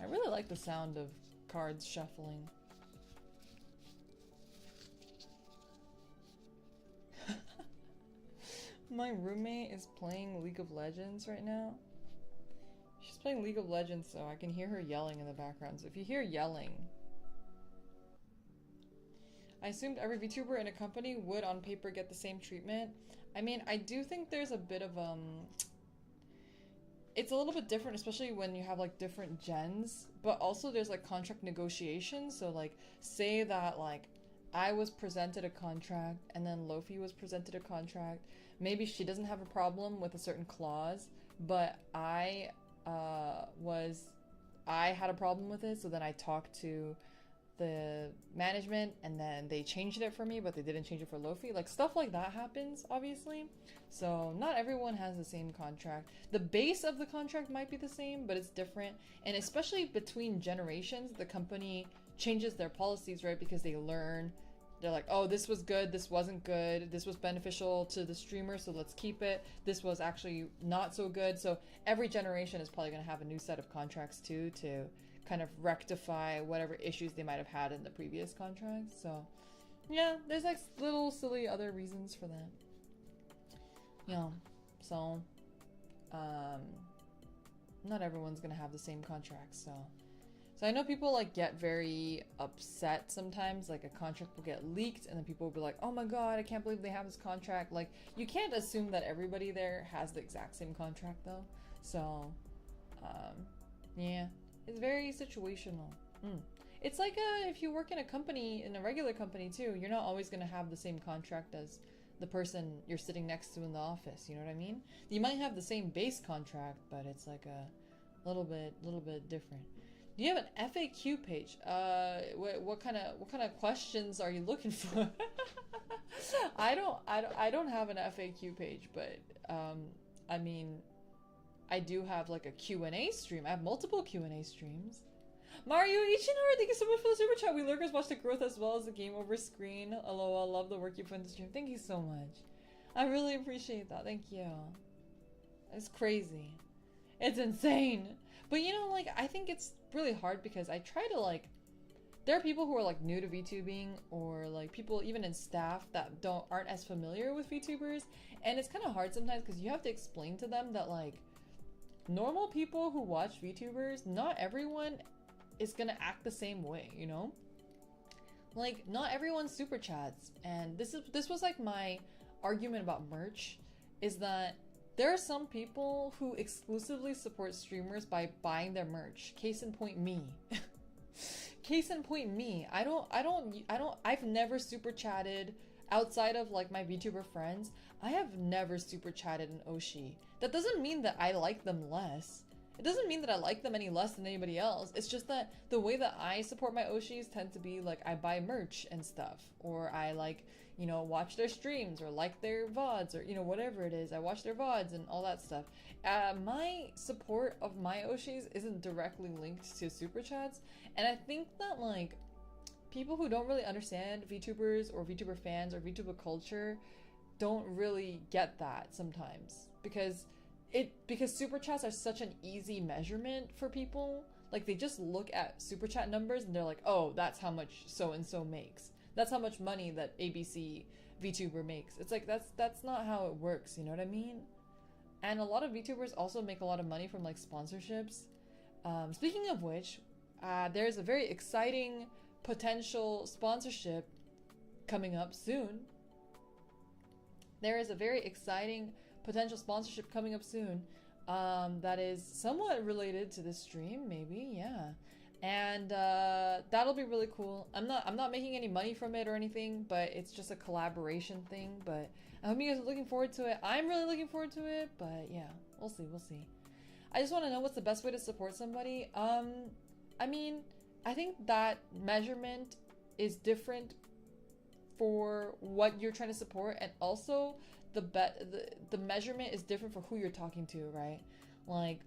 I really like the sound of cards shuffling. My roommate is playing League of Legends right now. She's playing League of Legends, so I can hear her yelling in the background. So if you hear yelling, I assumed every VTuber in a company would on paper get the same treatment. I mean, I do think there's a bit of it's a little bit different, especially when you have like different gens, but also there's like contract negotiations. So like, say that like I was presented a contract and then Lofi was presented a contract. Maybe she doesn't have a problem with a certain clause, but I had a problem with it, so then I talked to the management and then they changed it for me, but they didn't change it for Lofi. Like, stuff like that happens, obviously. So not everyone has the same contract. The base of the contract might be the same, but it's different. And especially between generations, the company changes their policies, right? Because they learn. They're like, oh, this was good, this wasn't good, this was beneficial to the streamer, so let's keep it. This was actually not so good. So every generation is probably going to have a new set of contracts too, to kind of rectify whatever issues they might have had in the previous contracts. So yeah, there's like little silly other reasons for that. Yeah, so not everyone's going to have the same contracts, so I know people like get very upset sometimes, like a contract will get leaked and then people will be like, oh my god, I can't believe they have this contract. Like, you can't assume that everybody there has the exact same contract though. So, yeah, it's very situational. It's like if you work in a company, in a regular company too, you're not always going to have the same contract as the person you're sitting next to in the office, you know what I mean? You might have the same base contract, but it's like a little bit different. Do you have an FAQ page? What kind of questions are you looking for? I don't have an FAQ page, but I mean, I do have like a Q&A stream. I have multiple Q&A streams. Mario Ichinara, thank you so much for the super chat. We lurkers watch the growth as well as the game over screen. LOL, love the work you put in the stream. Thank you so much. I really appreciate that. Thank you. It's crazy. It's insane. But you know, like, I think it's really hard because I try to like, there are people who are like new to VTubing, or like people even in staff that aren't as familiar with VTubers, and it's kind of hard sometimes because you have to explain to them that like normal people who watch VTubers, not everyone is gonna act the same way, you know? Like, not everyone super chats, and this was like my argument about merch, is that there are some people who exclusively support streamers by buying their merch. Case in point, me. Case in point, me. I've never super chatted outside of like my VTuber friends. I have never super chatted an Oshi. That doesn't mean that I like them less. It doesn't mean that I like them any less than anybody else. It's just that the way that I support my Oshis tend to be like I buy merch and stuff, or I like, you know, watch their streams or like their VODs, or, you know, whatever it is. I watch their VODs and all that stuff. My support of my Oshis isn't directly linked to super chats, and I think that like people who don't really understand VTubers or VTuber fans or VTuber culture don't really get that sometimes, because super chats are such an easy measurement for people. Like, they just look at super chat numbers and they're like, oh, that's how much so and so makes. That's how much money that ABC VTuber makes. It's like, that's not how it works, you know what I mean? And a lot of VTubers also make a lot of money from like sponsorships. Speaking of which, there's a very exciting potential sponsorship coming up soon. There is a very exciting potential sponsorship coming up soon, that is somewhat related to this stream, maybe, yeah. And that'll be really cool. I'm not making any money from it or anything, but it's just a collaboration thing. But I hope you guys are looking forward to it. I'm really looking forward to it, but yeah, we'll see. I just want to know what's the best way to support somebody. I mean, I think that measurement is different for what you're trying to support, and also the measurement is different for who you're talking to, right?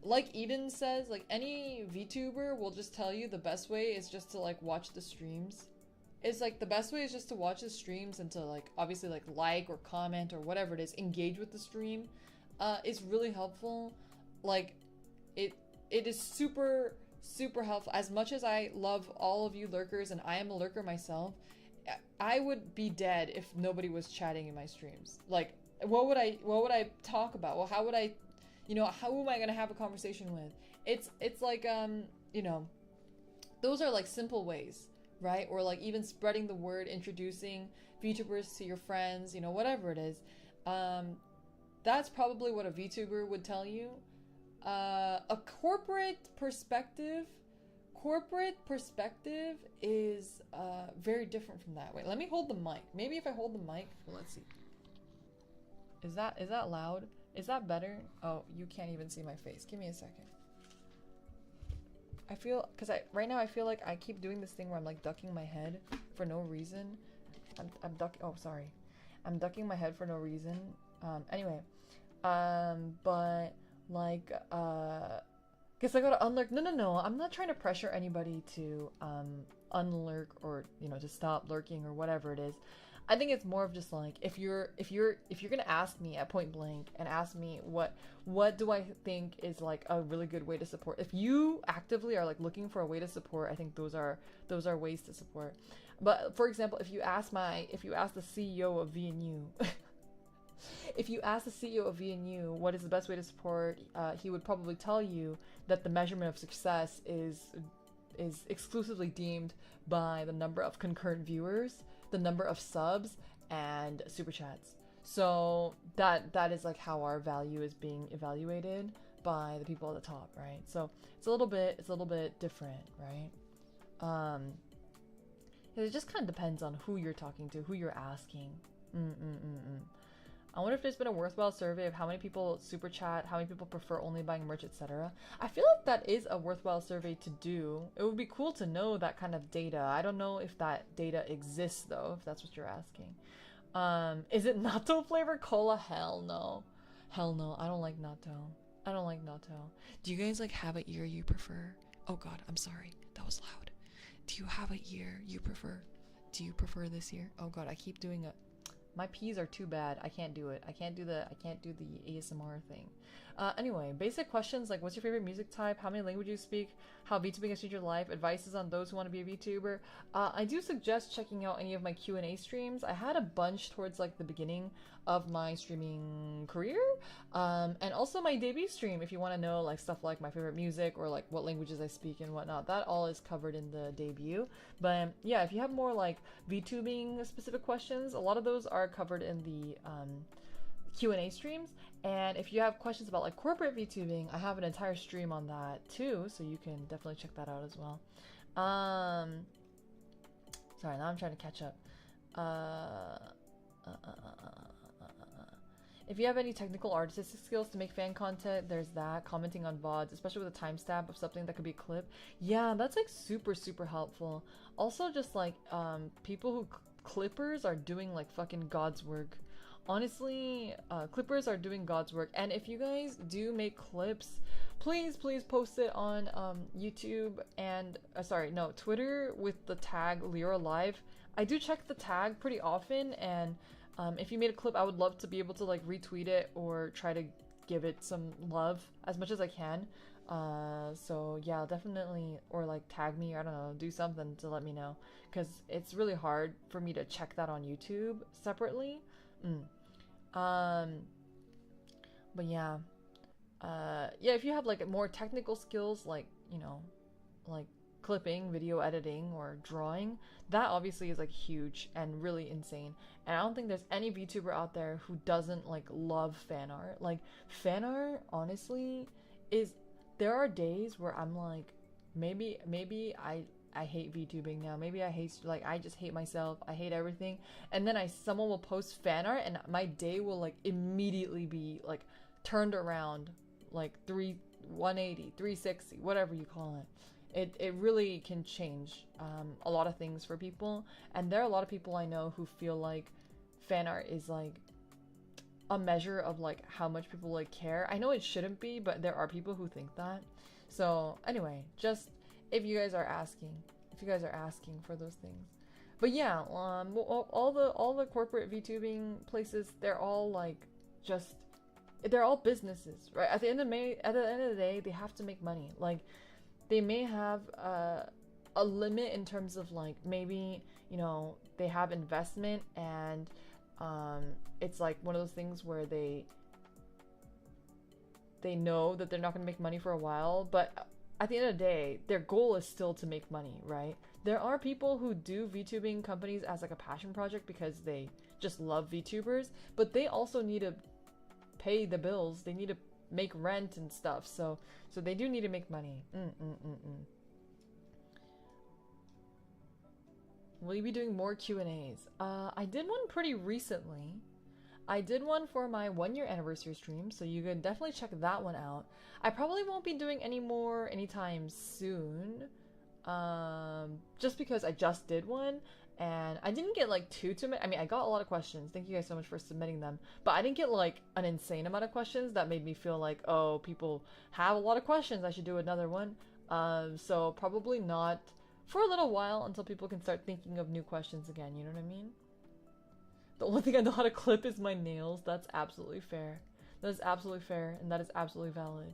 Like Eden says, like, any VTuber will just tell you the best way is just to like watch the streams. It's like the best way is just to watch the streams and to like obviously like or comment or whatever it is, engage with the stream. It's really helpful. Like, it is super helpful. As much as I love all of you lurkers, and I am a lurker myself, I would be dead if nobody was chatting in my streams. Like, what would I talk about? Well, how would I, you know, how am I gonna have a conversation with? It's like, you know, those are like simple ways, right? Or like even spreading the word, introducing VTubers to your friends, you know, whatever it is. That's probably what a VTuber would tell you. A corporate perspective is very different from that. Wait, let me hold the mic. Maybe if I hold the mic, well, let's see. Is that loud? Is that better? Oh, you can't even see my face. Give me a second. I feel, right now I feel like I keep doing this thing where I'm like ducking my head for no reason. I'm ducking my head for no reason. Anyway, but like, guess I gotta unlurk. No, I'm not trying to pressure anybody to unlurk, or, you know, to stop lurking or whatever it is. I think it's more of just like, if you're gonna ask me at point blank and ask me what do I think is like a really good way to support, if you actively are like looking for a way to support, I think those are ways to support. But for example, if you ask the CEO of VNU if you ask the CEO of VNU what is the best way to support, he would probably tell you that the measurement of success is exclusively deemed by the number of concurrent viewers, the number of subs, and super chats. So that is like how our value is being evaluated by the people at the top, right? So it's a little bit different, right? It just kind of depends on who you're talking to, who you're asking. I wonder if there's been a worthwhile survey of how many people super chat, how many people prefer only buying merch, etc. I feel like that is a worthwhile survey to do. It would be cool to know that kind of data. I don't know if that data exists though, if that's what you're asking. Is it natto flavor cola? Hell no. Hell no. I don't like natto. Do you guys like have a year you prefer? Oh god, I'm sorry. That was loud. Do you have a year you prefer? Do you prefer this year? Oh god, I keep doing a My P's are too bad. I can't do it. I can't do the ASMR thing. Anyway, basic questions like what's your favorite music type? How many languages you speak? How VTubing has changed your life? Advices on those who want to be a VTuber. I do suggest checking out any of my Q&A streams. I had a bunch towards like the beginning of my streaming career, and also my debut stream if you want to know like stuff like my favorite music or like what languages I speak and whatnot. That all is covered in the debut. But yeah, if you have more like VTubing specific questions, a lot of those are covered in the Q&A streams. And if you have questions about like corporate VTubing, I have an entire stream on that too, so you can definitely check that out as well. Sorry, now I'm trying to catch up. If you have any technical artistic skills to make fan content, there's that. Commenting on VODs, especially with a timestamp of something that could be a clip. Yeah, that's like super helpful. Also, just like people who clippers are doing like fucking God's work. Honestly, clippers are doing God's work. And if you guys do make clips, please post it on YouTube and Twitter with the tag Lyra Live. I do check the tag pretty often, and if you made a clip, I would love to be able to like retweet it or try to give it some love as much as I can. So yeah, definitely, or like tag me, or I don't know, do something to let me know, because it's really hard for me to check that on YouTube separately. But yeah, if you have like more technical skills, like, you know, like clipping, video editing, or drawing, that obviously is like huge and really insane. And I don't think there's any VTuber out there who doesn't like love fan art. Like fan art, honestly, there are days where I'm like, maybe I hate VTubing now. Maybe I just hate myself. I hate everything. And then someone will post fan art and my day will like immediately be like turned around like 180, 360, whatever you call it. It really can change a lot of things for people. And there are a lot of people I know who feel like fan art is like a measure of like how much people like care. I know it shouldn't be, but there are people who think that. So anyway, just if you guys are asking for those things. But yeah, all the corporate VTubing places, they're all businesses, right? At the end of the day, they have to make money. Like, they may have a limit in terms of like, maybe, you know, they have investment, and it's like one of those things where they know that they're not going to make money for a while, but at the end of the day, their goal is still to make money, right? There are people who do VTubing companies as like a passion project because they just love VTubers, but they also need to pay the bills. They need to make rent and stuff, so they do need to make money. Will you be doing more Q&As? I did one pretty recently. I did one for my 1-year anniversary stream, so you can definitely check that one out. I probably won't be doing any more anytime soon, just because I just did one, and I didn't get like too many. I mean, I got a lot of questions. Thank you guys so much for submitting them, but I didn't get like an insane amount of questions that made me feel like, oh, people have a lot of questions, I should do another one. So probably not for a little while, until people can start thinking of new questions again, you know what I mean? The only thing I know how to clip is my nails. That's absolutely fair. That is absolutely fair, and that is absolutely valid.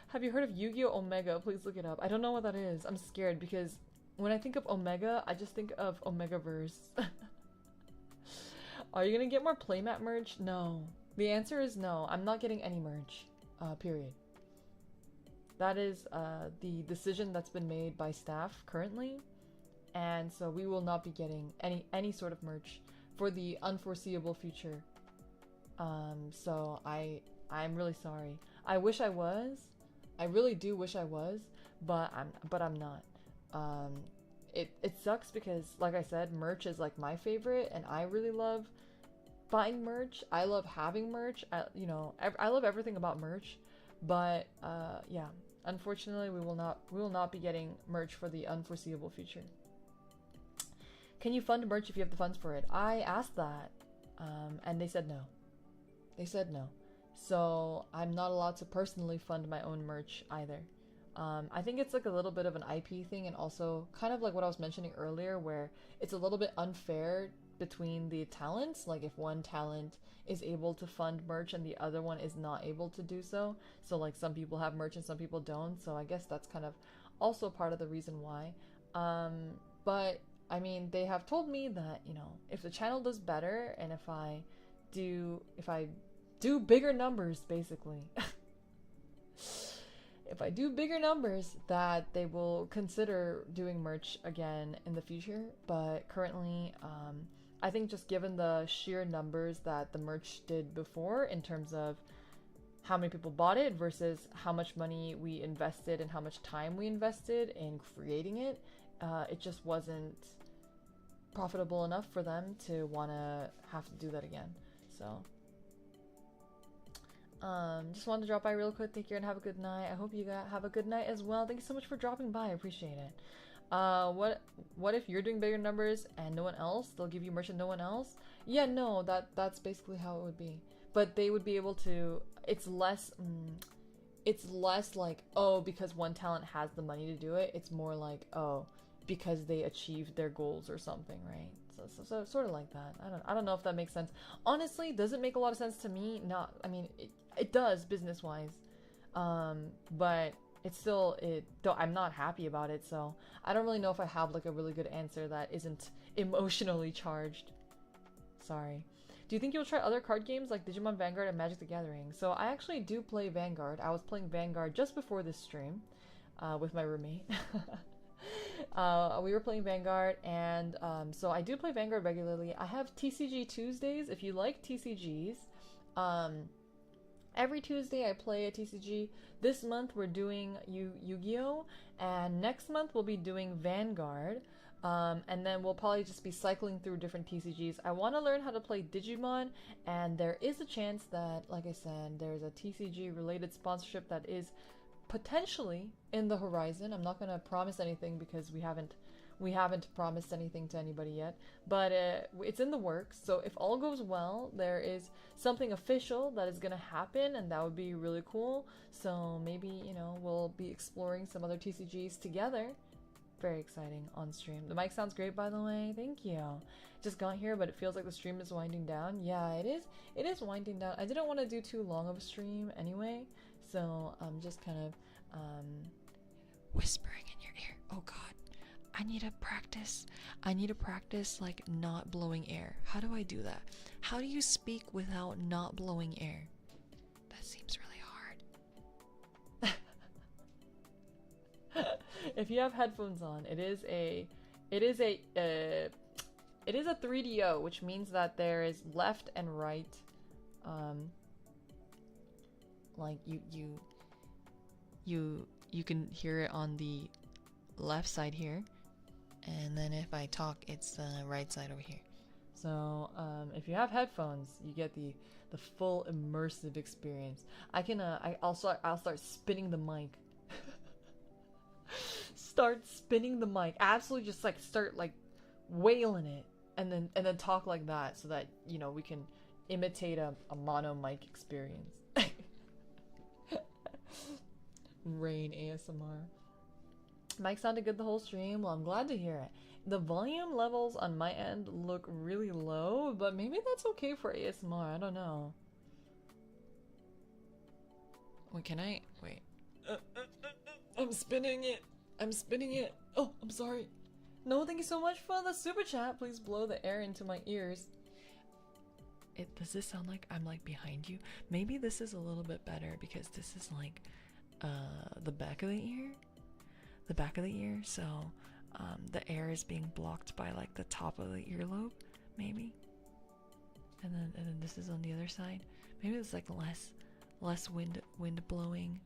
Have you heard of YGO Omega? Please look it up. I don't know what that is. I'm scared because when I think of Omega, I just think of Omegaverse. Are you gonna get more playmat merch? No. The answer is no. I'm not getting any merch. Period. That is the decision that's been made by staff currently, and so we will not be getting any sort of merch for the unforeseeable future. So I'm really sorry. I wish I was. I really do wish I was, but I'm not. It sucks because, like I said, merch is like my favorite, and I really love buying merch. I love having merch. I love everything about merch, but yeah, unfortunately, we will not be getting merch for the unforeseeable future. Can you fund merch if you have the funds for it? I asked that, and they said no. So I'm not allowed to personally fund my own merch either. I think it's like a little bit of an IP thing, and also kind of like what I was mentioning earlier, where it's a little bit unfair between the talents, like if one talent is able to fund merch and the other one is not able to do so. So like some people have merch and some people don't. So I guess that's kind of also part of the reason why. But I mean, they have told me that, you know, if the channel does better and if I do bigger numbers, basically, if I do bigger numbers, that they will consider doing merch again in the future. But currently, I think just given the sheer numbers that the merch did before in terms of how many people bought it versus how much money we invested and how much time we invested in creating it, it just wasn't profitable enough for them to want to have to do that again. So just wanted to drop by real quick. Thank you and have a good night. I hope you guys have a good night as well. Thank you so much for dropping by. I appreciate it. What if you're doing bigger numbers and no one else? They'll give you merch and no one else? Yeah, no, that's basically how it would be. But they would be able to, it's less like, oh, because one talent has the money to do it. It's more like, oh, because they achieved their goals or something, right? So sort of like that. I don't know if that makes sense. Honestly, does it make a lot of sense to me? Not, I mean, it does business wise, but it's still, I'm not happy about it. So I don't really know if I have like a really good answer that isn't emotionally charged. Sorry. Do you think you'll try other card games like Digimon Vanguard and Magic the Gathering? So I actually do play Vanguard. I was playing Vanguard just before this stream with my roommate. We were playing Vanguard, and so I do play Vanguard regularly. I have TCG Tuesdays if you like TCGs. Every Tuesday I play a TCG. This month we're doing YGO, and next month we'll be doing Vanguard. And then we'll probably just be cycling through different TCGs. I want to learn how to play Digimon, and there is a chance that, like I said, there's a TCG related sponsorship that is potentially in the horizon. I'm not going to promise anything because we haven't promised anything to anybody yet, but it's in the works. So if all goes well, there is something official that is going to happen, and that would be really cool. So maybe, you know, we'll be exploring some other TCGs together. Very exciting on stream. The mic sounds great, by the way. Thank you. Just got here, but it feels like the stream is winding down. Yeah, it is. It is winding down. I didn't want to do too long of a stream anyway, so I'm just kind of whispering in your ear. Oh God, I need to practice. I need to practice like not blowing air. How do I do that? How do you speak without not blowing air? That seems really hard. If you have headphones on, it is a 3DO, which means that there is left and right. Like you can hear it on the left side here, and then if I talk, it's the right side over here. So if you have headphones, you get the full immersive experience. I'll start spinning the mic. Start spinning the mic. Absolutely, just like start like wailing it, and then talk like that, so that, you know, we can imitate a mono mic experience. Rain ASMR. Mic sounded good the whole stream. Well, I'm glad to hear it. The volume levels on my end look really low, but maybe that's okay for ASMR. I don't know. Wait, can I? Wait. I'm spinning it. I'm spinning it. Oh, I'm sorry. No, thank you so much for the super chat. Please blow the air into my ears. Does this sound like I'm like behind you? Maybe this is a little bit better because this is like the back of the ear. The back of the ear, so the air is being blocked by like the top of the earlobe, maybe. And then this is on the other side. Maybe it's like less wind blowing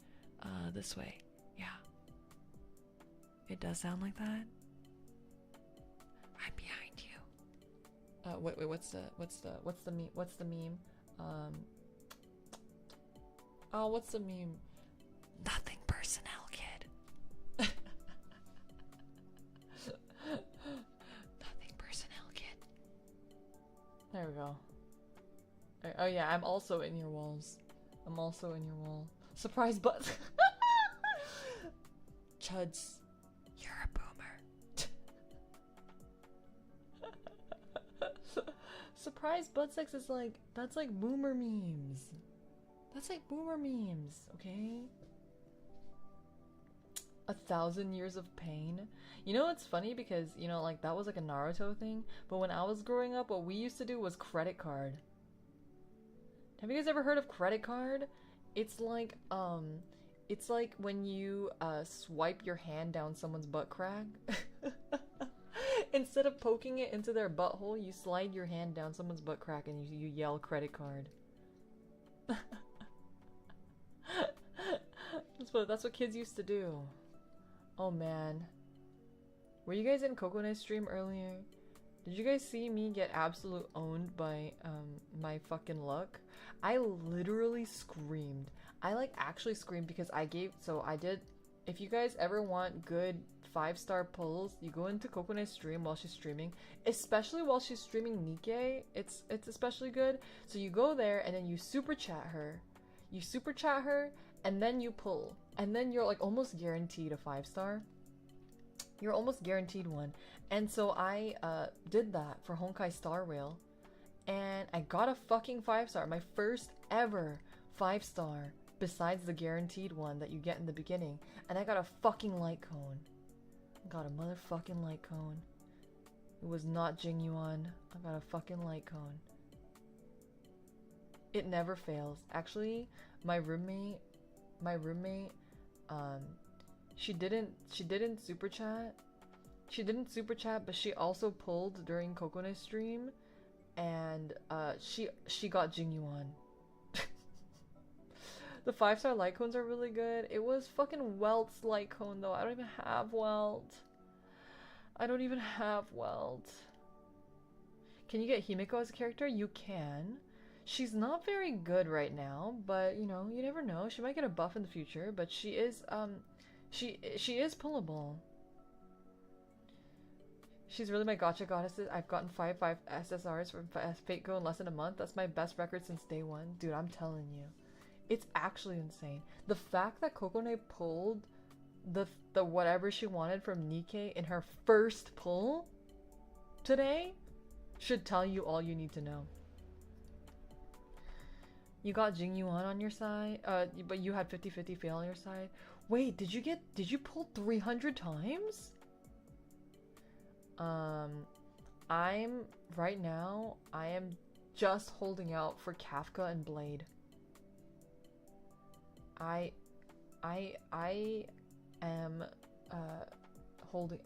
this way. Yeah. It does sound like that. I'm behind you. Wait, what's the meme? Oh, what's the meme? Nothing personnel, kid. Nothing personnel, kid. There we go. Oh yeah, I'm also in your walls. I'm also in your wall. Surprise button. Chuds. You're a boomer. Surprise butt sex is like, that's like boomer memes. That's like boomer memes, okay? 1,000 years of pain. You know, it's funny because, you know, like that was like a Naruto thing, but when I was growing up, what we used to do was credit card. Have you guys ever heard of credit card? It's like when you swipe your hand down someone's butt crack. Instead of poking it into their butthole, you slide your hand down someone's butt crack and you yell credit card. That's what kids used to do. Oh man. Were you guys in Coconut's stream earlier? Did you guys see me get absolute owned by my fucking luck? I literally screamed. I like actually screamed because I did. If you guys ever want good 5-star pulls, you go into Coconut's stream while she's streaming, especially while she's streaming Nikkei. It's especially good. So you go there and then you super chat her. You super chat her and then you pull. And then you're like almost guaranteed a 5-star. You're almost guaranteed one. And so I did that for Honkai Star Rail. And I got a fucking 5-star. My first ever 5-star besides the guaranteed one that you get in the beginning. And I got a fucking light cone. I got a motherfucking light cone. It was not Jingyuan. I got a fucking light cone. It never fails. Actually, my roommate, she didn't super chat. She didn't super chat, but she also pulled during Coconut stream, and she got Jingyuan. The 5-star light cones are really good. It was fucking Welt's light cone though. I don't even have Welt. I don't even have Welt. Can you get Himiko as a character? You can. She's not very good right now, but you know, you never know. She might get a buff in the future, but she is she is pullable. She's really my gacha goddesses. I've gotten 5 SSRs from Fate Go in less than a month. That's my best record since day one. Dude, I'm telling you. It's actually insane. The fact that Kokone pulled the whatever she wanted from Nikkei in her first pull today should tell you all you need to know. You got Jingyuan on your side, but you had 50-50 fail on your side. Wait, did you pull 300 times? Right now, I am just holding out for Kafka and Blade. I am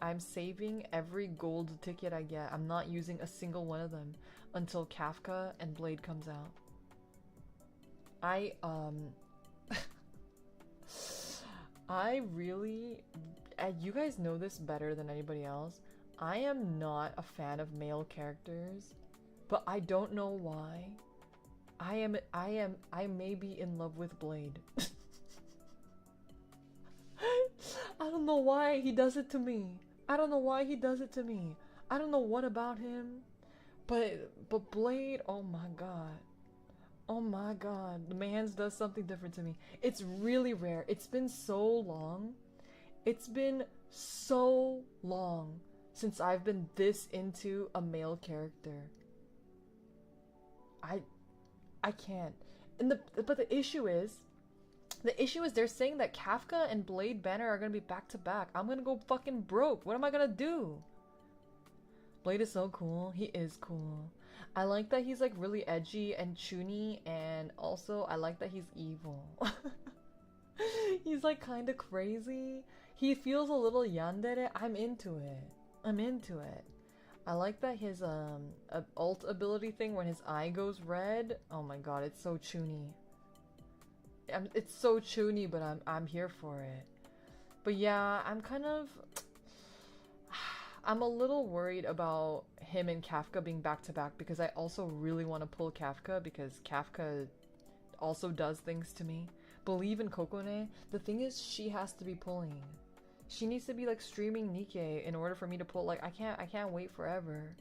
I'm saving every gold ticket I get. I'm not using a single one of them until Kafka and Blade comes out. I really, you guys know this better than anybody else. I am not a fan of male characters, but I don't know why. I may be in love with Blade. I don't know why he does it to me. I don't know why he does it to me. I don't know what about him, but Blade, oh my god. Oh my god, the man's does something different to me. It's really rare. It's been so long. It's been so long since I've been this into a male character. I can't. But the issue is they're saying that Kafka and Blade Banner are gonna be back to back. I'm gonna go fucking broke. What am I gonna do? Blade is so cool. He is cool. I like that he's like really edgy and chuny, and also I like that he's evil. He's like kind of crazy. He feels a little yandere. I'm into it. I'm into it. I like that his alt ability thing when his eye goes red. Oh my god, it's so chuny. It's so chuny, but I'm here for it. But yeah, I'm a little worried about him and Kafka being back to back because I also really want to pull Kafka because Kafka also does things to me. Believe in Kokone. The thing is, she has to be pulling. She needs to be like streaming Nikkei in order for me to pull. Like I can't wait forever.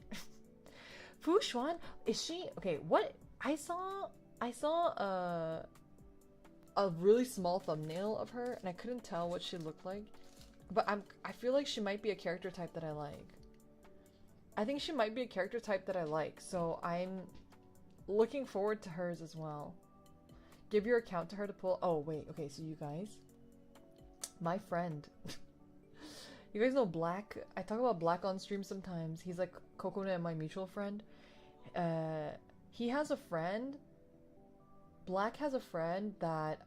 Fu Xuan, is she okay? What I saw a really small thumbnail of her and I couldn't tell what she looked like. But I feel like she might be a character type that I like. I think she might be a character type that I like, so I'm looking forward to hers as well. Give your account to her to pull. Oh, wait. Okay, so you guys. My friend. You guys know Black? I talk about Black on stream sometimes. He's like Coconut and my mutual friend. He has a friend. Black has a friend that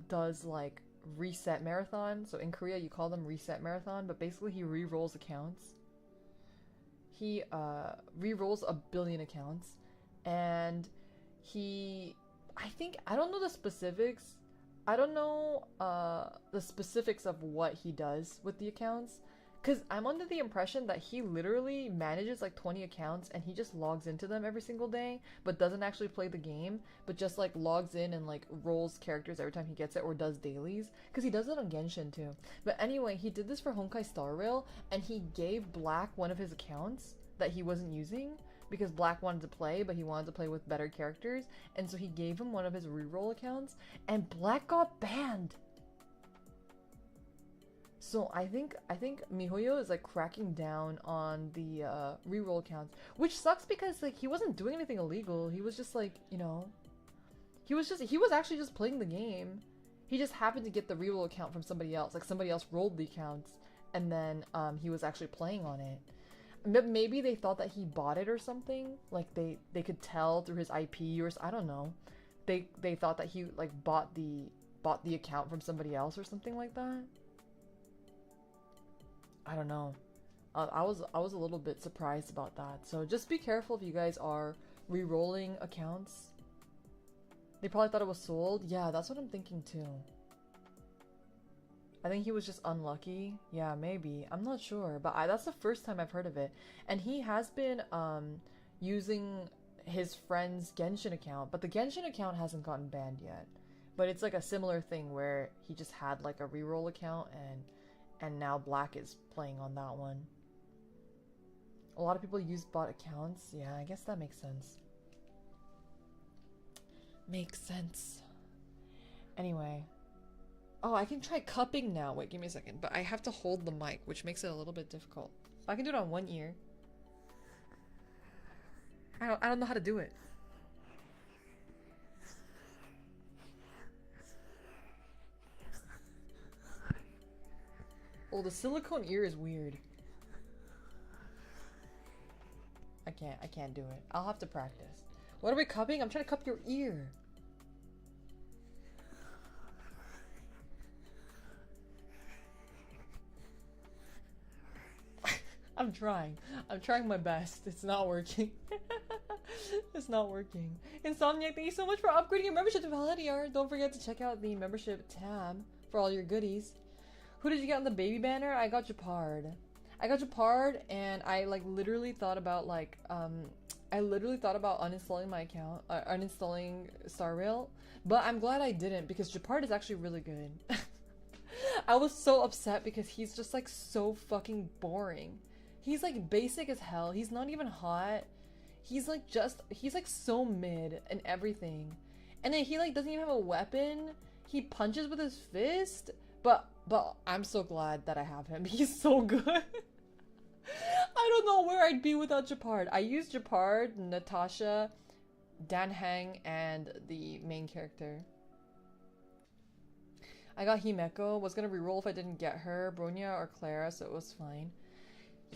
does like reset marathon. So in Korea you call them reset marathon, but basically he re-rolls accounts. He re-rolls 1 billion accounts, and I don't know the specifics. I don't know the specifics of what he does with the accounts, because I'm under the impression that he literally manages like 20 accounts and he just logs into them every single day, but doesn't actually play the game, but just like logs in and like rolls characters every time he gets it, or does dailies, because he does it on Genshin too. But anyway, he did this for Honkai Star Rail, and he gave Black one of his accounts that he wasn't using, because Black wanted to play, but he wanted to play with better characters, and so he gave him one of his reroll accounts, and Black got banned. So I think MiHoYo is like cracking down on the reroll accounts, which sucks because like he wasn't doing anything illegal. He was just like, you know, he was actually just playing the game. He just happened to get the reroll account from somebody else. Like somebody else rolled the accounts, and then he was actually playing on it. Maybe they thought that he bought it or something. Like they could tell through his IP, or I don't know. They thought that he like bought the account from somebody else or something like that. I don't know. I was a little bit surprised about that. So just be careful if you guys are re-rolling accounts. They probably thought it was sold. Yeah, that's what I'm thinking too. I think he was just unlucky. Yeah, maybe. I'm not sure. But that's the first time I've heard of it. And he has been using his friend's Genshin account. But the Genshin account hasn't gotten banned yet. But it's like a similar thing where he just had like a reroll account, and now Black is playing on that one. A lot of people use bot accounts. Yeah, I guess that makes sense. Makes sense. Anyway. Oh, I can try cupping now. Wait, give me a second. But I have to hold the mic, which makes it a little bit difficult. I can do it on one ear. I don't know how to do it. Oh, the silicone ear is weird. I can't do it. I'll have to practice. What are we cupping? I'm trying to cup your ear. I'm trying. I'm trying my best. It's not working. It's not working. Insomniac, thank you so much for upgrading your membership to VALHALLA. Don't forget to check out the membership tab for all your goodies. Who did you get on the baby banner? I got Japard. And I like literally thought about like uninstalling my account, uninstalling Star Rail, but I'm glad I didn't, because Japard is actually really good. I was so upset because he's just like so fucking boring. He's like basic as hell. He's not even hot. He's like so mid and everything. And then he like doesn't even have a weapon. He punches with his fist. But I'm so glad that I have him. He's so good. I don't know where I'd be without Japard. I use Japard, Natasha, Dan Heng, and the main character. I got Himeko. Was gonna reroll if I didn't get her, Bronya or Clara, so it was fine.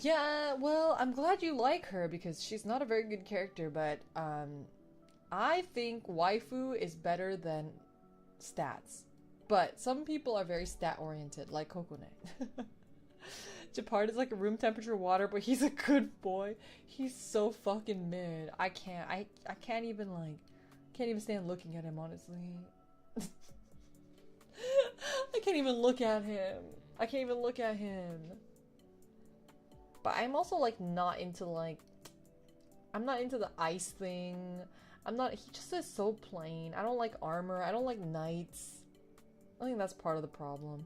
Yeah, well, I'm glad you like her because she's not a very good character, but I think waifu is better than stats. But some people are very stat oriented, like Kokone. Japard is like a room temperature water, but he's a good boy. He's so fucking mid. I can't even stand looking at him, honestly. I can't even look at him. But I'm also like not into like, I'm not into the ice thing. He just is so plain. I don't like armor. I don't like knights. I think that's part of the problem.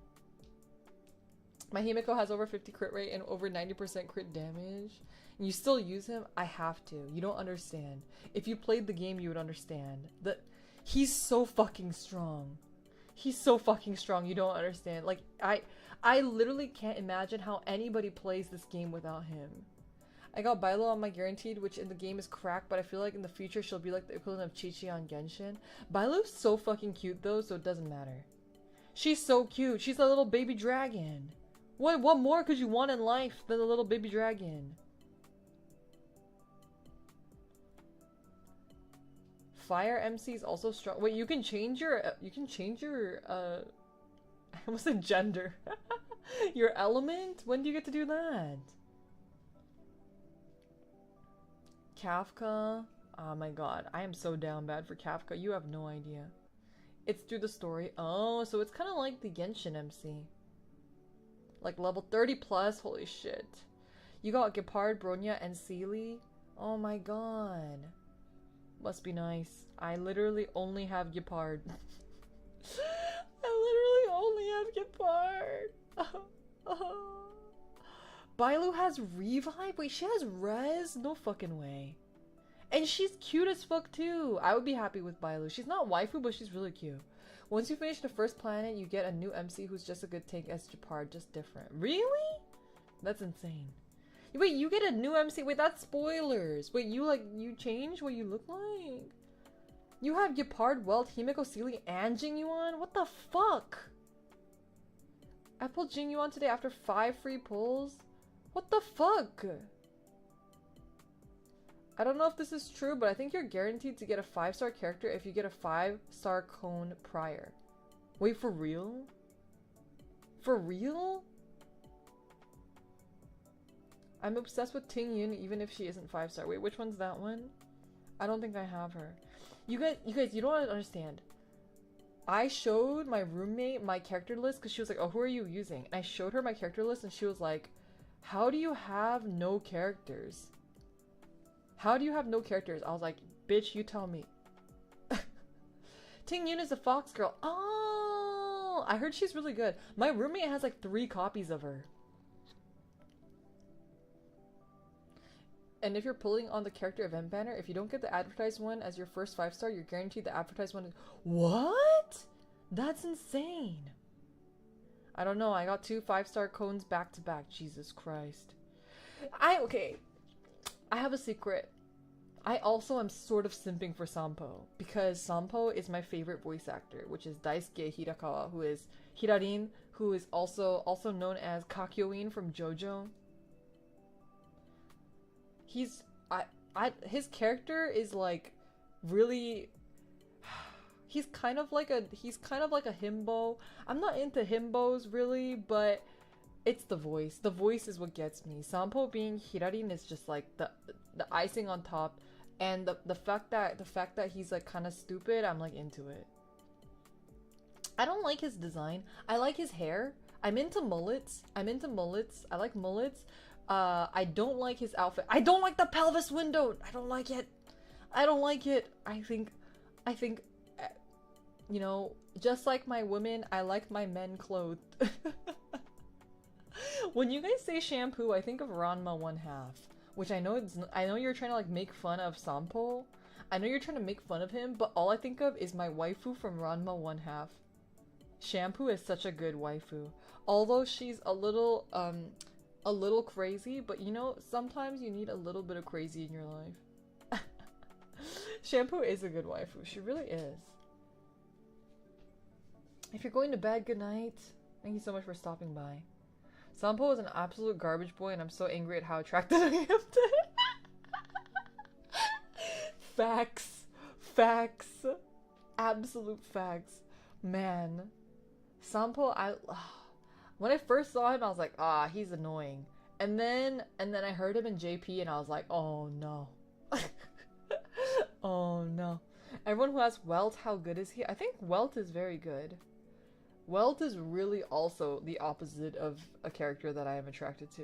My Himeko has over 50 crit rate and over 90% crit damage. And you still use him? I have to. You don't understand. If you played the game, you would understand. He's so fucking strong. He's so fucking strong. You don't understand. Like, I literally can't imagine how anybody plays this game without him. I got Bailo on my guaranteed, which in the game is crack, but I feel like in the future she'll be like the equivalent of Chi-Chi on Genshin. Bailu's so fucking cute though, so it doesn't matter. She's so cute. She's a little baby dragon. What more could you want in life than a little baby dragon? Fire MC is also strong. Wait, you can change your what's the gender? Your element? When do you get to do that? Kafka. Oh my god, I am so down bad for Kafka. You have no idea. It's through the story. Oh, so it's kind of like the Genshin MC. Like level 30 plus. Holy shit. You got Gepard, Bronya, and Sealy. Oh my god. Must be nice. I literally only have Gepard. I literally only have Gepard. Bailu has revive? Wait, she has res? No fucking way. And she's cute as fuck too. I would be happy with Bailu. She's not waifu, but she's really cute. Once you finish the first planet, you get a new MC who's just a good tank as Gepard, just different. Really? That's insane. Wait, you get a new MC? Wait, that's spoilers. Wait, you change what you look like? You have Gepard, Welt, Himeko, Sealy, and Jingyuan? What the fuck? I pulled Jingyuan today after 5 free pulls? What the fuck? I don't know if this is true, but I think you're guaranteed to get a 5-star character if you get a 5-star cone prior. Wait, for real? For real? I'm obsessed with Ting Yun even if she isn't 5-star. Wait, which one's that one? I don't think I have her. You guys, you don't understand. I showed my roommate my character list because she was like, oh, who are you using? And I showed her my character list and she was like, how do you have no characters? How do you have no characters? I was like, bitch, you tell me. Ting Yun is a fox girl. Oh, I heard she's really good. My roommate has like 3 copies of her. And if you're pulling on the character event banner, if you don't get the advertised one as your first 5-star, you're guaranteed the advertised one. What? That's insane. I don't know. I got 2 5-star cones back to back. Jesus Christ. Okay. I have a secret. I also am sort of simping for Sampo because Sampo is my favorite voice actor, which is Daisuke Hirakawa, who is Hirarin, who is also known as Kakyoin from JoJo. His character is like really. He's kind of like a himbo. I'm not into himbos really, but it's the voice. The voice is what gets me. Sampo being Hirarin is just like the icing on top, and the fact that he's like kind of stupid, I'm like into it. I don't like his design. I like his hair. I'm into mullets. I like mullets. I don't like his outfit. I don't like the pelvis window. I don't like it. I think, you know, just like my women, I like my men clothed. When you guys say shampoo, I think of Ranma 1/2, which I know you're trying to like make fun of Sampo. I know you're trying to make fun of him, but all I think of is my waifu from Ranma 1/2. Shampoo is such a good waifu. Although she's a little crazy, but you know, sometimes you need a little bit of crazy in your life. Shampoo is a good waifu. She really is. If you're going to bed, good night. Thank you so much for stopping by. Sampo is an absolute garbage boy, and I'm so angry at how attracted I am to him. Facts. Absolute facts. Man. Sampo, when I first saw him, I was like, he's annoying. And then I heard him in JP, and I was like, oh no. Oh no. Everyone who asks Welt, how good is he? I think Welt is very good. Welt is really also the opposite of a character that I am attracted to.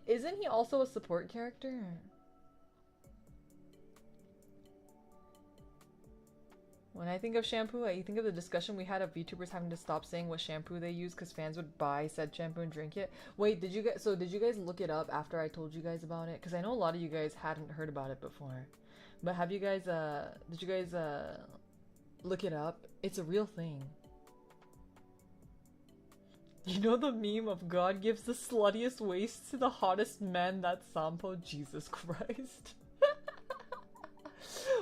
Isn't he also a support character? When I think of shampoo, I think of the discussion we had of VTubers having to stop saying what shampoo they use because fans would buy said shampoo and drink it. Wait, did you guys look it up after I told you guys about it? Because I know a lot of you guys hadn't heard about it before. But have you guys, did you guys, look it up? It's a real thing. You know the meme of God gives the sluttiest waist to the hottest men? That Sampo? Jesus Christ.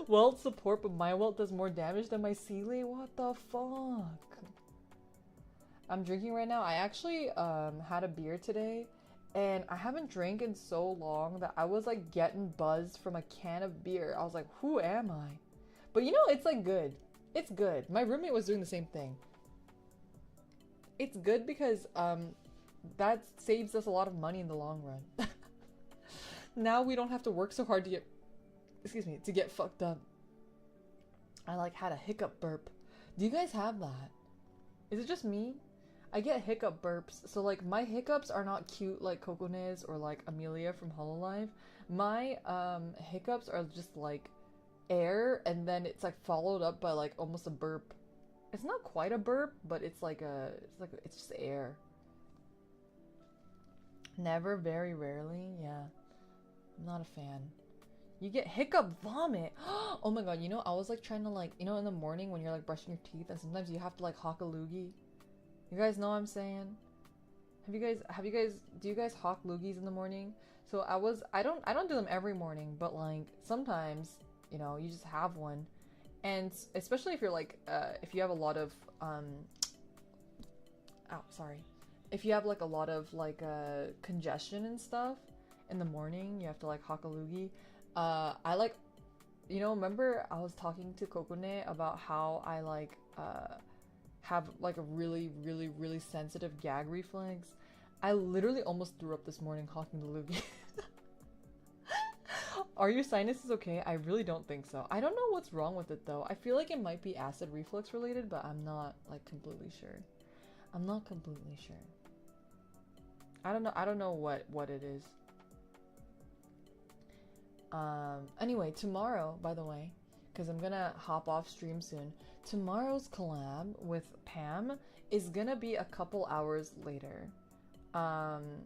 Welt support, but my Welt does more damage than my Sealy? What the fuck? I'm drinking right now. I actually had a beer today, and I haven't drank in so long that I was like getting buzzed from a can of beer. I was like, who am I? But you know, it's like good. It's good. My roommate was doing the same thing. It's good because that saves us a lot of money in the long run. Now we don't have to work so hard to get, excuse me, to get fucked up. I like had a hiccup burp. Do you guys have that? Is it just me? I get hiccup burps. So like my hiccups are not cute like Cocones or like Amelia from Hololive. My hiccups are just like air, and then it's like followed up by like almost a burp. It's not quite a burp, but it's it's just air. Never, very rarely, yeah. I'm not a fan. You get hiccup vomit. Oh my god, you know, I was like trying to like, you know, in the morning when you're like brushing your teeth and sometimes you have to like hawk a loogie. You guys know what I'm saying? Do you guys hawk loogies in the morning? So I don't do them every morning, but like sometimes, you know, you just have one. And especially if you're like, if you have a lot of, if you have like a lot of like congestion and stuff in the morning, you have to like hawk a loogie. I like, you know, remember I was talking to Kokone about how I like have like a really, really, really sensitive gag reflex. I literally almost threw up this morning hawking the loogie. Are your sinuses okay? I really don't think so. I don't know what's wrong with it though. I feel like it might be acid reflux related, but I'm not like completely sure. I'm not completely sure. I don't know what it is. Anyway, tomorrow, by the way, because I'm gonna hop off stream soon, tomorrow's collab with Pam is gonna be a couple hours later. I'm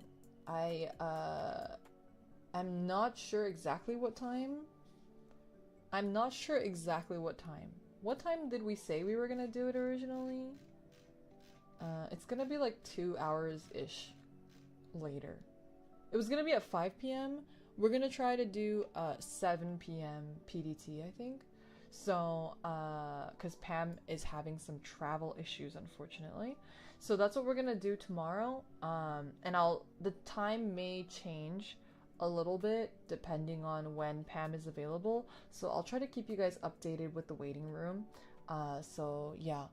not sure exactly what time. What time did we say we were gonna do it originally? It's gonna be like 2 hours-ish later. It was gonna be at 5 p.m. We're gonna try to do 7 p.m. PDT, I think. So, because Pam is having some travel issues, unfortunately. So that's what we're gonna do tomorrow. And the time may change a little bit depending on when Pam is available. So I'll try to keep you guys updated with the waiting room. So yeah,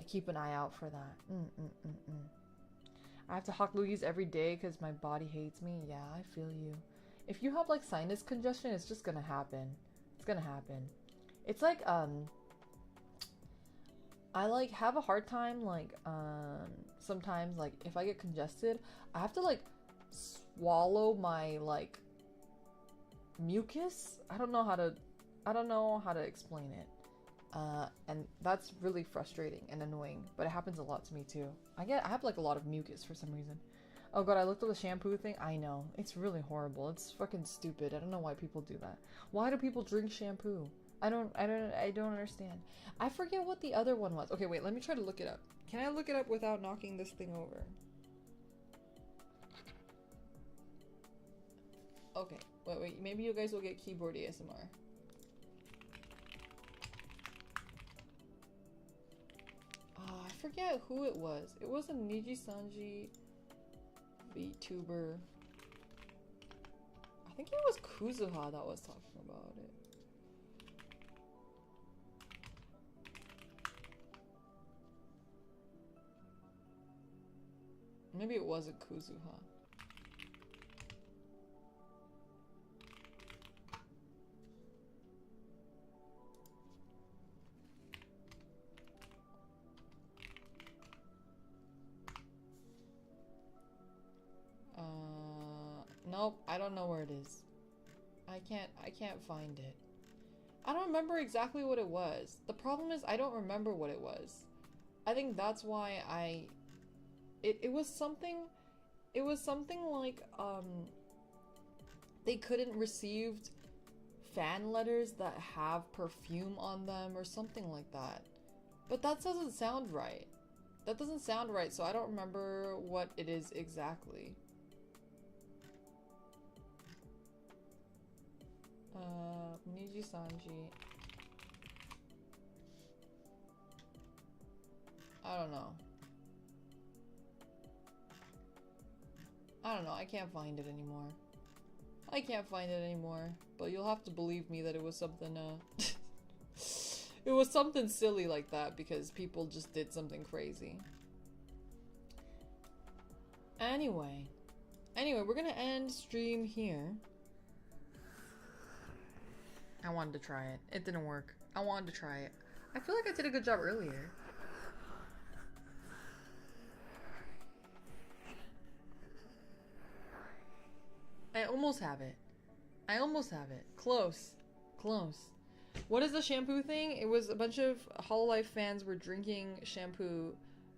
keep an eye out for that. I have to hawk loogies every day because my body hates me. Yeah, I feel you. If you have like sinus congestion, it's just gonna happen. It's gonna happen. It's like I like have a hard time like sometimes like if I get congested, I have to like swallow my like mucus. I don't know how to explain it. And that's really frustrating and annoying, but it happens a lot to me too. I have like a lot of mucus for some reason. Oh god, I looked at the shampoo thing. I know. It's really horrible. It's fucking stupid. I don't know why people do that. Why do people drink shampoo? I don't understand. I forget what the other one was. Okay, wait, let me try to look it up. Can I look it up without knocking this thing over? Okay, wait, maybe you guys will get keyboard ASMR. I forget who it was. It was a Niji Sanji VTuber. I think it was Kuzuha that was talking about it. Maybe it wasn't Kuzuha. Nope, I don't know where it is. I can't find it. I don't remember exactly what it was. The problem is I don't remember what it was. I think that's why it was something like they couldn't receive fan letters that have perfume on them or something like that. But that doesn't sound right. That doesn't sound right, so I don't remember what it is exactly. Niji Sanji. I don't know. I don't know, I can't find it anymore. I can't find it anymore, but you'll have to believe me that it was something, it was something silly like that because people just did something crazy. Anyway, we're gonna end stream here. I wanted to try it. It didn't work. I wanted to try it. I feel like I did a good job earlier. I almost have it. I almost have it. Close. Close. What is the shampoo thing? It was a bunch of Hololive fans were drinking shampoo.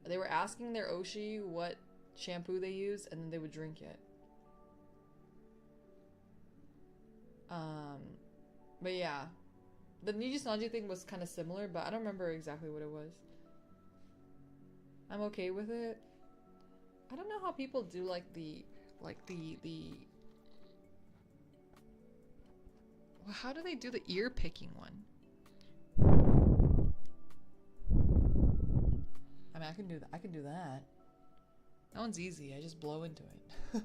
They were asking their Oshi what shampoo they use, and then they would drink it. But yeah. The Niji Sanji thing was kind of similar, but I don't remember exactly what it was. I'm okay with it. I don't know how people do like the well, how do they do the ear picking one? I mean, I can do that. I can do that. That one's easy. I just blow into it.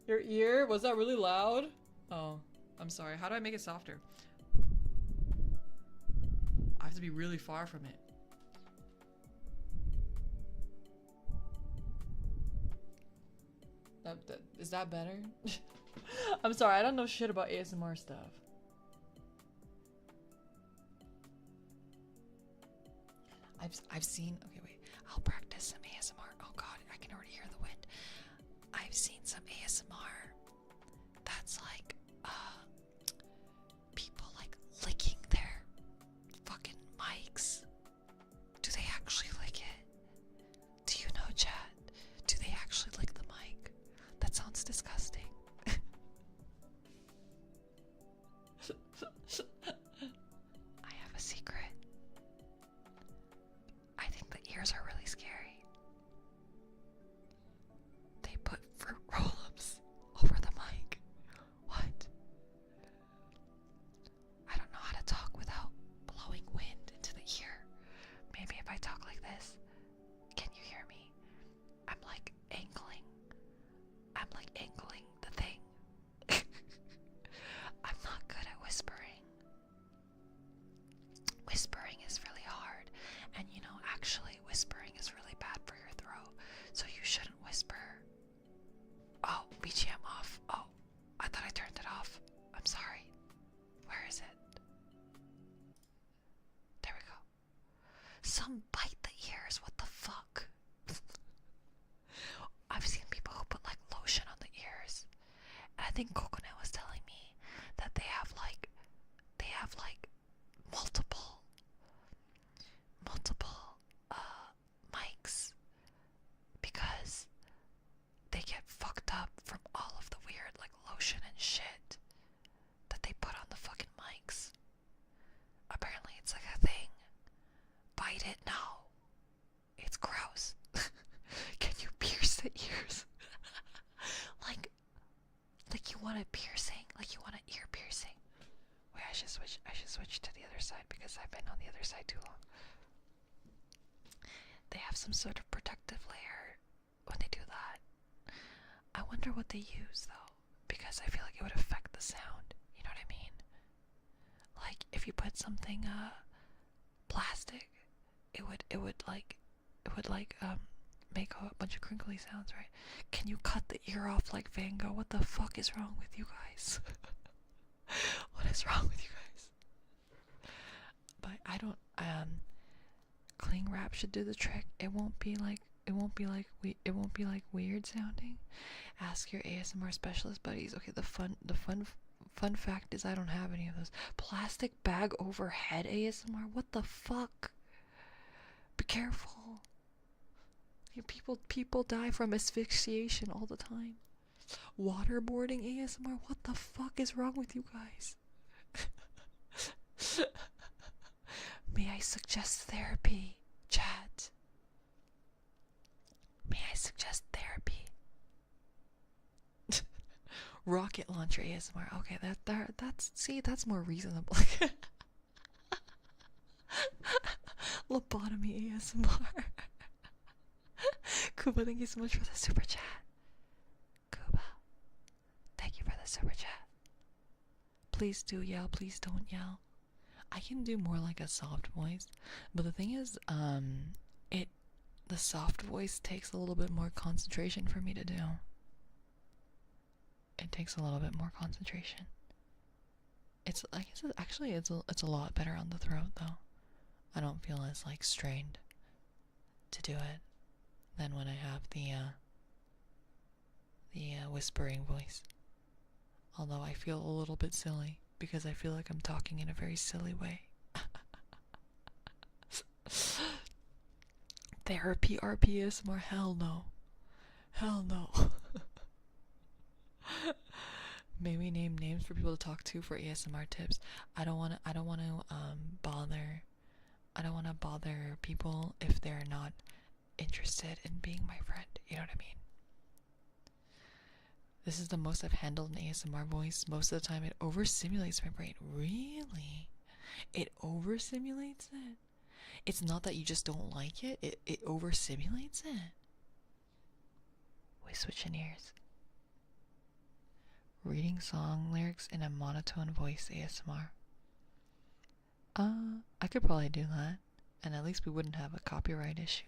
Your ear? Was that really loud? Oh, I'm sorry. How do I make it softer? I have to be really far from it. Is that better? I'm sorry, I don't know shit about ASMR stuff. I've seen, okay wait, I'll practice some ASMR. Oh god, I can already hear the wind. I've seen some ASMR that's like, people like licking their fucking mics. Do they actually lick it? Do you know, chat? Do they actually lick the mic? That sounds disgusting. I have a secret. I think the ears are really scary. They put fruit roll-ups over the mic. What? I don't know how to talk without blowing wind into the ear. Maybe if I talk like this. Can you hear me? I'm like angling the thing. I'm not good at whispering. Whispering is really hard. And you know, actually, whispering is really bad for your throat. So you shouldn't whisper. Oh, BGM off. Oh, I thought I turned it off. I'm sorry. Where is it? There we go. Some bite the ears. What the fuck? I've seen people who put like lotion on the ears. And I think Coconut was telling me that they have like multiple mics because they get fucked up from all of the weird like lotion and shit that they put on the fucking mics. Apparently it's like a thing. Bite it? No. It's gross. Can you pierce the ears? like you want a piercing? Like you want an ear piercing? Wait, I should switch to the other side because I've been on the other side too long. They have some sort of protective layer when they do that. I wonder what they use though, because I feel like it would affect the sound. You know what I mean? Like if you put something plastic, it would make a bunch of crinkly sounds, right? Can you cut the ear off like Van Gogh? What the fuck is wrong with you guys? What is wrong with you guys? But I don't. Cling wrap should do the trick. It won't be like weird sounding. Ask your ASMR specialist buddies. Okay, the fun fact is I don't have any of those. Plastic bag over head ASMR. What the fuck? Be careful. People die from asphyxiation all the time. Waterboarding ASMR. What the fuck is wrong with you guys? May I suggest therapy, chat? May I suggest therapy? Rocket launcher ASMR. Okay, that's more reasonable. Lobotomy ASMR. Kuba, thank you so much for the super chat. Kuba, thank you for the super chat. Please do yell, please don't yell. I can do more like a soft voice, but the thing is, the soft voice takes a little bit more concentration for me to do. It takes a little bit more concentration. It's, I guess, actually, it's a lot better on the throat though. I don't feel as like strained to do it than when I have the whispering voice. Although I feel a little bit silly because I feel like I'm talking in a very silly way. Therapy RPSMR? Hell no. Hell no. Maybe name names for people to talk to for ASMR tips. I don't want to bother people if they're not interested in being my friend. You know what I mean? This is the most I've handled an ASMR voice. Most of the time it overstimulates my brain. Really? It overstimulates it? It's not that you just don't like it. It overstimulates it. We switching ears. Reading song lyrics in a monotone voice ASMR. I could probably do that. And at least we wouldn't have a copyright issue.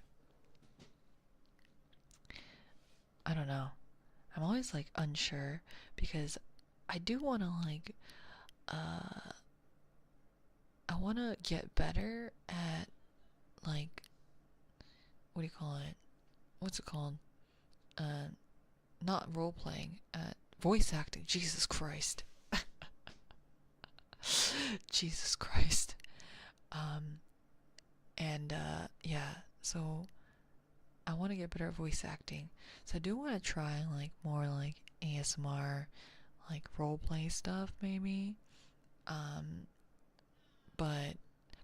I don't know. I'm always like unsure because I do want to like I want to get better at like, what do you call it? What's it called? Not role playing, voice acting. Jesus Christ. Jesus Christ. Yeah, so I want to get better at voice acting. So I do want to try like more like ASMR, like roleplay stuff maybe. But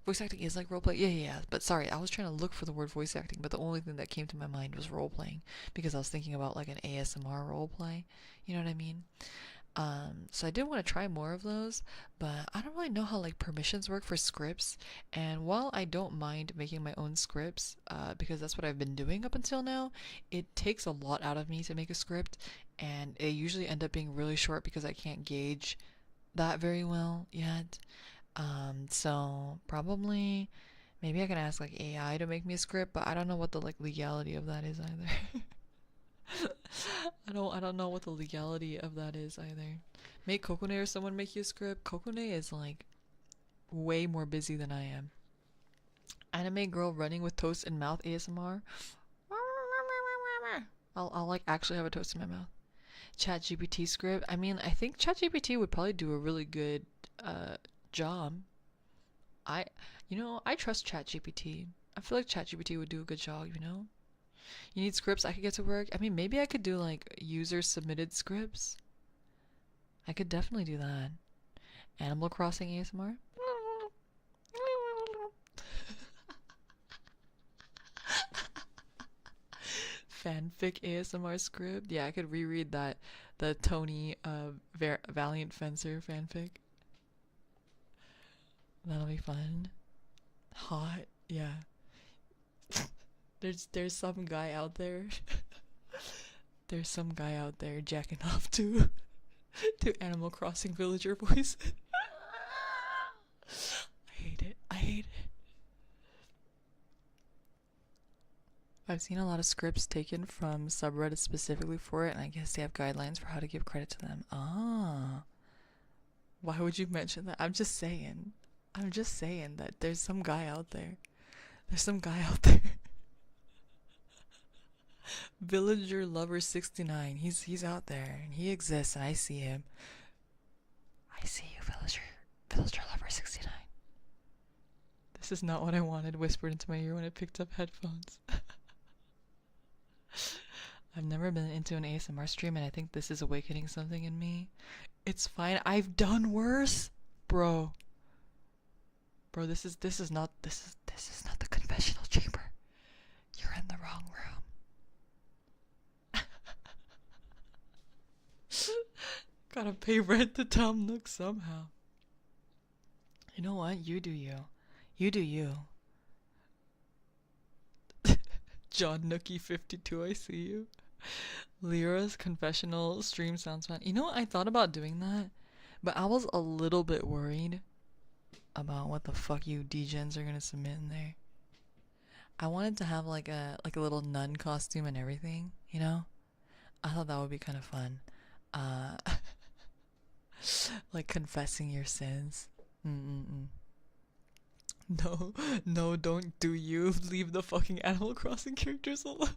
voice acting is like roleplay. Yeah. But sorry, I was trying to look for the word voice acting, but the only thing that came to my mind was roleplaying because I was thinking about like an ASMR roleplay. You know what I mean? So I did want to try more of those, but I don't really know how like permissions work for scripts. And while I don't mind making my own scripts, because that's what I've been doing up until now, it takes a lot out of me to make a script, and it usually end up being really short because I can't gauge that very well yet. So probably maybe I can ask like AI to make me a script, but I don't know what the like legality of that is either. I don't know what the legality of that is either. Make Kokone or someone make you a script. Kokone is like way more busy than I am. Anime girl running with toast in mouth ASMR. I'll like actually have a toast in my mouth. ChatGPT script. I mean, I think ChatGPT would probably do a really good job. I trust ChatGPT. I feel like ChatGPT would do a good job, you know? You need scripts I could get to work? I mean, maybe I could do like user submitted scripts. I could definitely do that. Animal Crossing ASMR? Fanfic ASMR script? Yeah, I could reread that. The Tony Valiant Fencer fanfic. That'll be fun. Hot, yeah. There's some guy out there. There's some guy out there jacking off to Animal Crossing villager voice. I hate it. I've seen a lot of scripts taken from subreddits specifically for it, and I guess they have guidelines for how to give credit to them. Ah. Why would you mention that? I'm just saying that there's some guy out there. Villager Lover 69. He's out there and he exists and I see him. I see you, Villager Lover 69. This is not what I wanted whispered into my ear when I picked up headphones. I've never been into an ASMR stream and I think this is awakening something in me. It's fine. I've done worse. Bro. Bro, this is not the confessional chamber. You're in the wrong room. Gotta pay rent to Tom Nook somehow. You know what? You do you. You do you. John Nookie 52, I see you. Lyra's confessional stream sounds fun. You know what? I thought about doing that, but I was a little bit worried about what the fuck you degens are gonna submit in there. I wanted to have like a little nun costume and everything, you know? I thought that would be kind of fun. Like confessing your sins. No, no, don't do you. Leave the fucking Animal Crossing characters alone.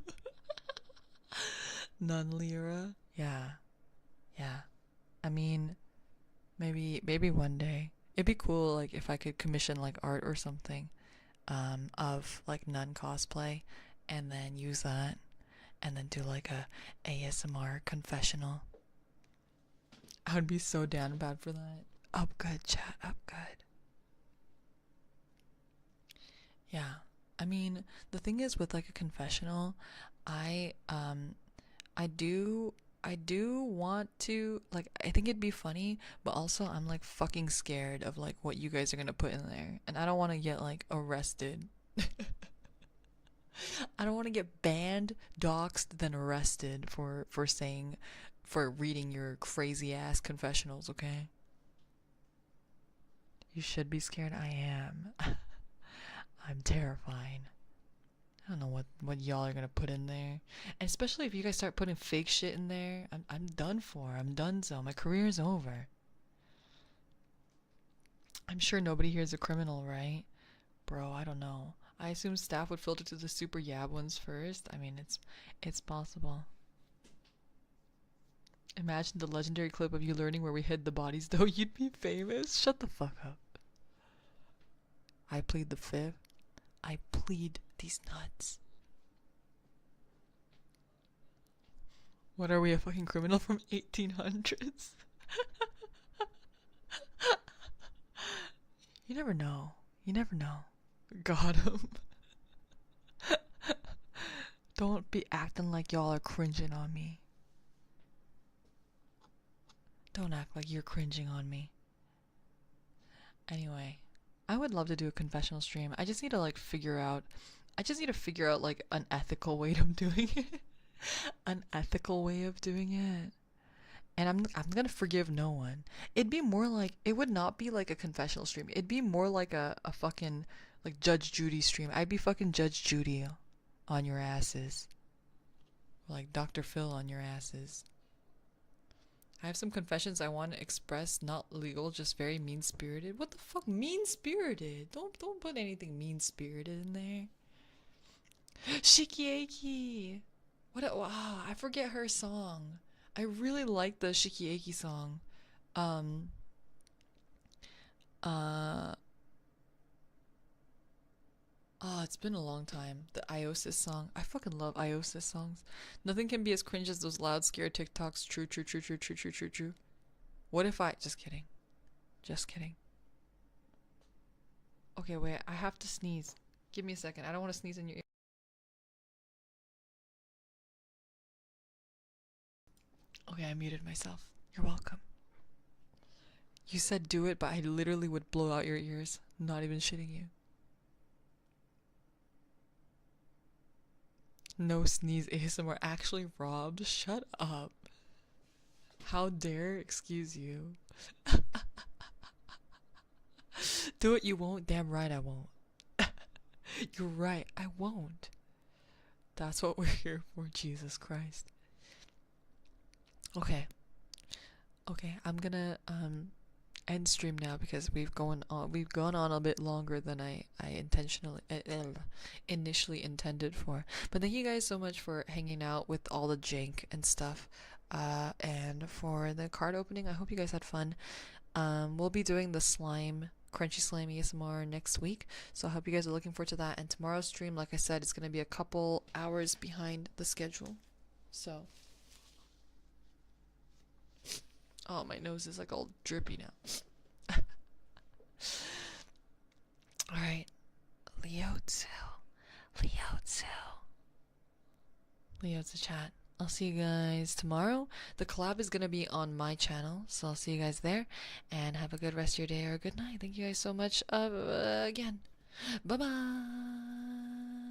Nun Lyra. Yeah. I mean, maybe one day. It'd be cool like if I could commission like art or something of like nun cosplay and then use that and then do like a ASMR confessional. I would be so down bad for that. Up good, chat, up good. Yeah. I mean, the thing is with like a confessional, I do want to, like, I think it'd be funny, but also I'm like fucking scared of like what you guys are gonna put in there, and I don't want to get like arrested. I don't want to get banned, doxxed, then arrested for reading your crazy ass confessionals. Okay. You should be scared. I am. I'm terrifying. I don't know what y'all are gonna put in there, and especially if you guys start putting fake shit in there, I'm done for. I'm donezo. My career's over. I'm sure nobody here is a criminal, right? Bro, I don't know. I assume staff would filter to the super yab ones first. I mean, it's possible. Imagine the legendary clip of you learning where we hid the bodies, though. You'd be famous. Shut the fuck up. I plead the fifth. I plead these nuts. What are we, a fucking criminal from 1800s? You never know. You never know. Got him. Don't be acting like y'all are cringing on me. Don't act like you're cringing on me. Anyway, I would love to do a confessional stream. I just need to like figure out like an ethical way of doing it. An ethical way of doing it. And I'm gonna forgive no one. It'd be more like, it would not be like a confessional stream. It'd be more like a fucking like Judge Judy stream. I'd be fucking Judge Judy on your asses. Like Dr. Phil on your asses. I have some confessions I want to express, not legal, just very mean-spirited. What the fuck? Mean-spirited? Don't put anything mean-spirited in there. Shikieki! Wow, I forget her song. I really like the Shikieki song. It's been a long time. The Iosis song. I fucking love Iosis songs. Nothing can be as cringe as those loud, scared TikToks. True. What if I... Just kidding. Okay, wait. I have to sneeze. Give me a second. I don't want to sneeze in your ear. Okay, I muted myself. You're welcome. You said do it, but I literally would blow out your ears. Not even shitting you. No sneeze ASMR. Actually, Rob, shut up. How dare, excuse you. Do it, you won't? Damn right I won't. You're right, I won't. That's what we're here for, Jesus Christ. Okay, I'm gonna end stream now because we've gone on a bit longer than I initially intended for. But thank you guys so much for hanging out with all the jank and stuff, and for the card opening. I hope you guys had fun. We'll be doing the crunchy slime ASMR next week, so I hope you guys are looking forward to that. And tomorrow's stream, like I said, it's gonna be a couple hours behind the schedule, so. Oh, my nose is like all drippy now. Alright. Liotsu. Liotsu. Liotsu chat. I'll see you guys tomorrow. The collab is gonna be on my channel, so I'll see you guys there. And have a good rest of your day or good night. Thank you guys so much again. Bye bye.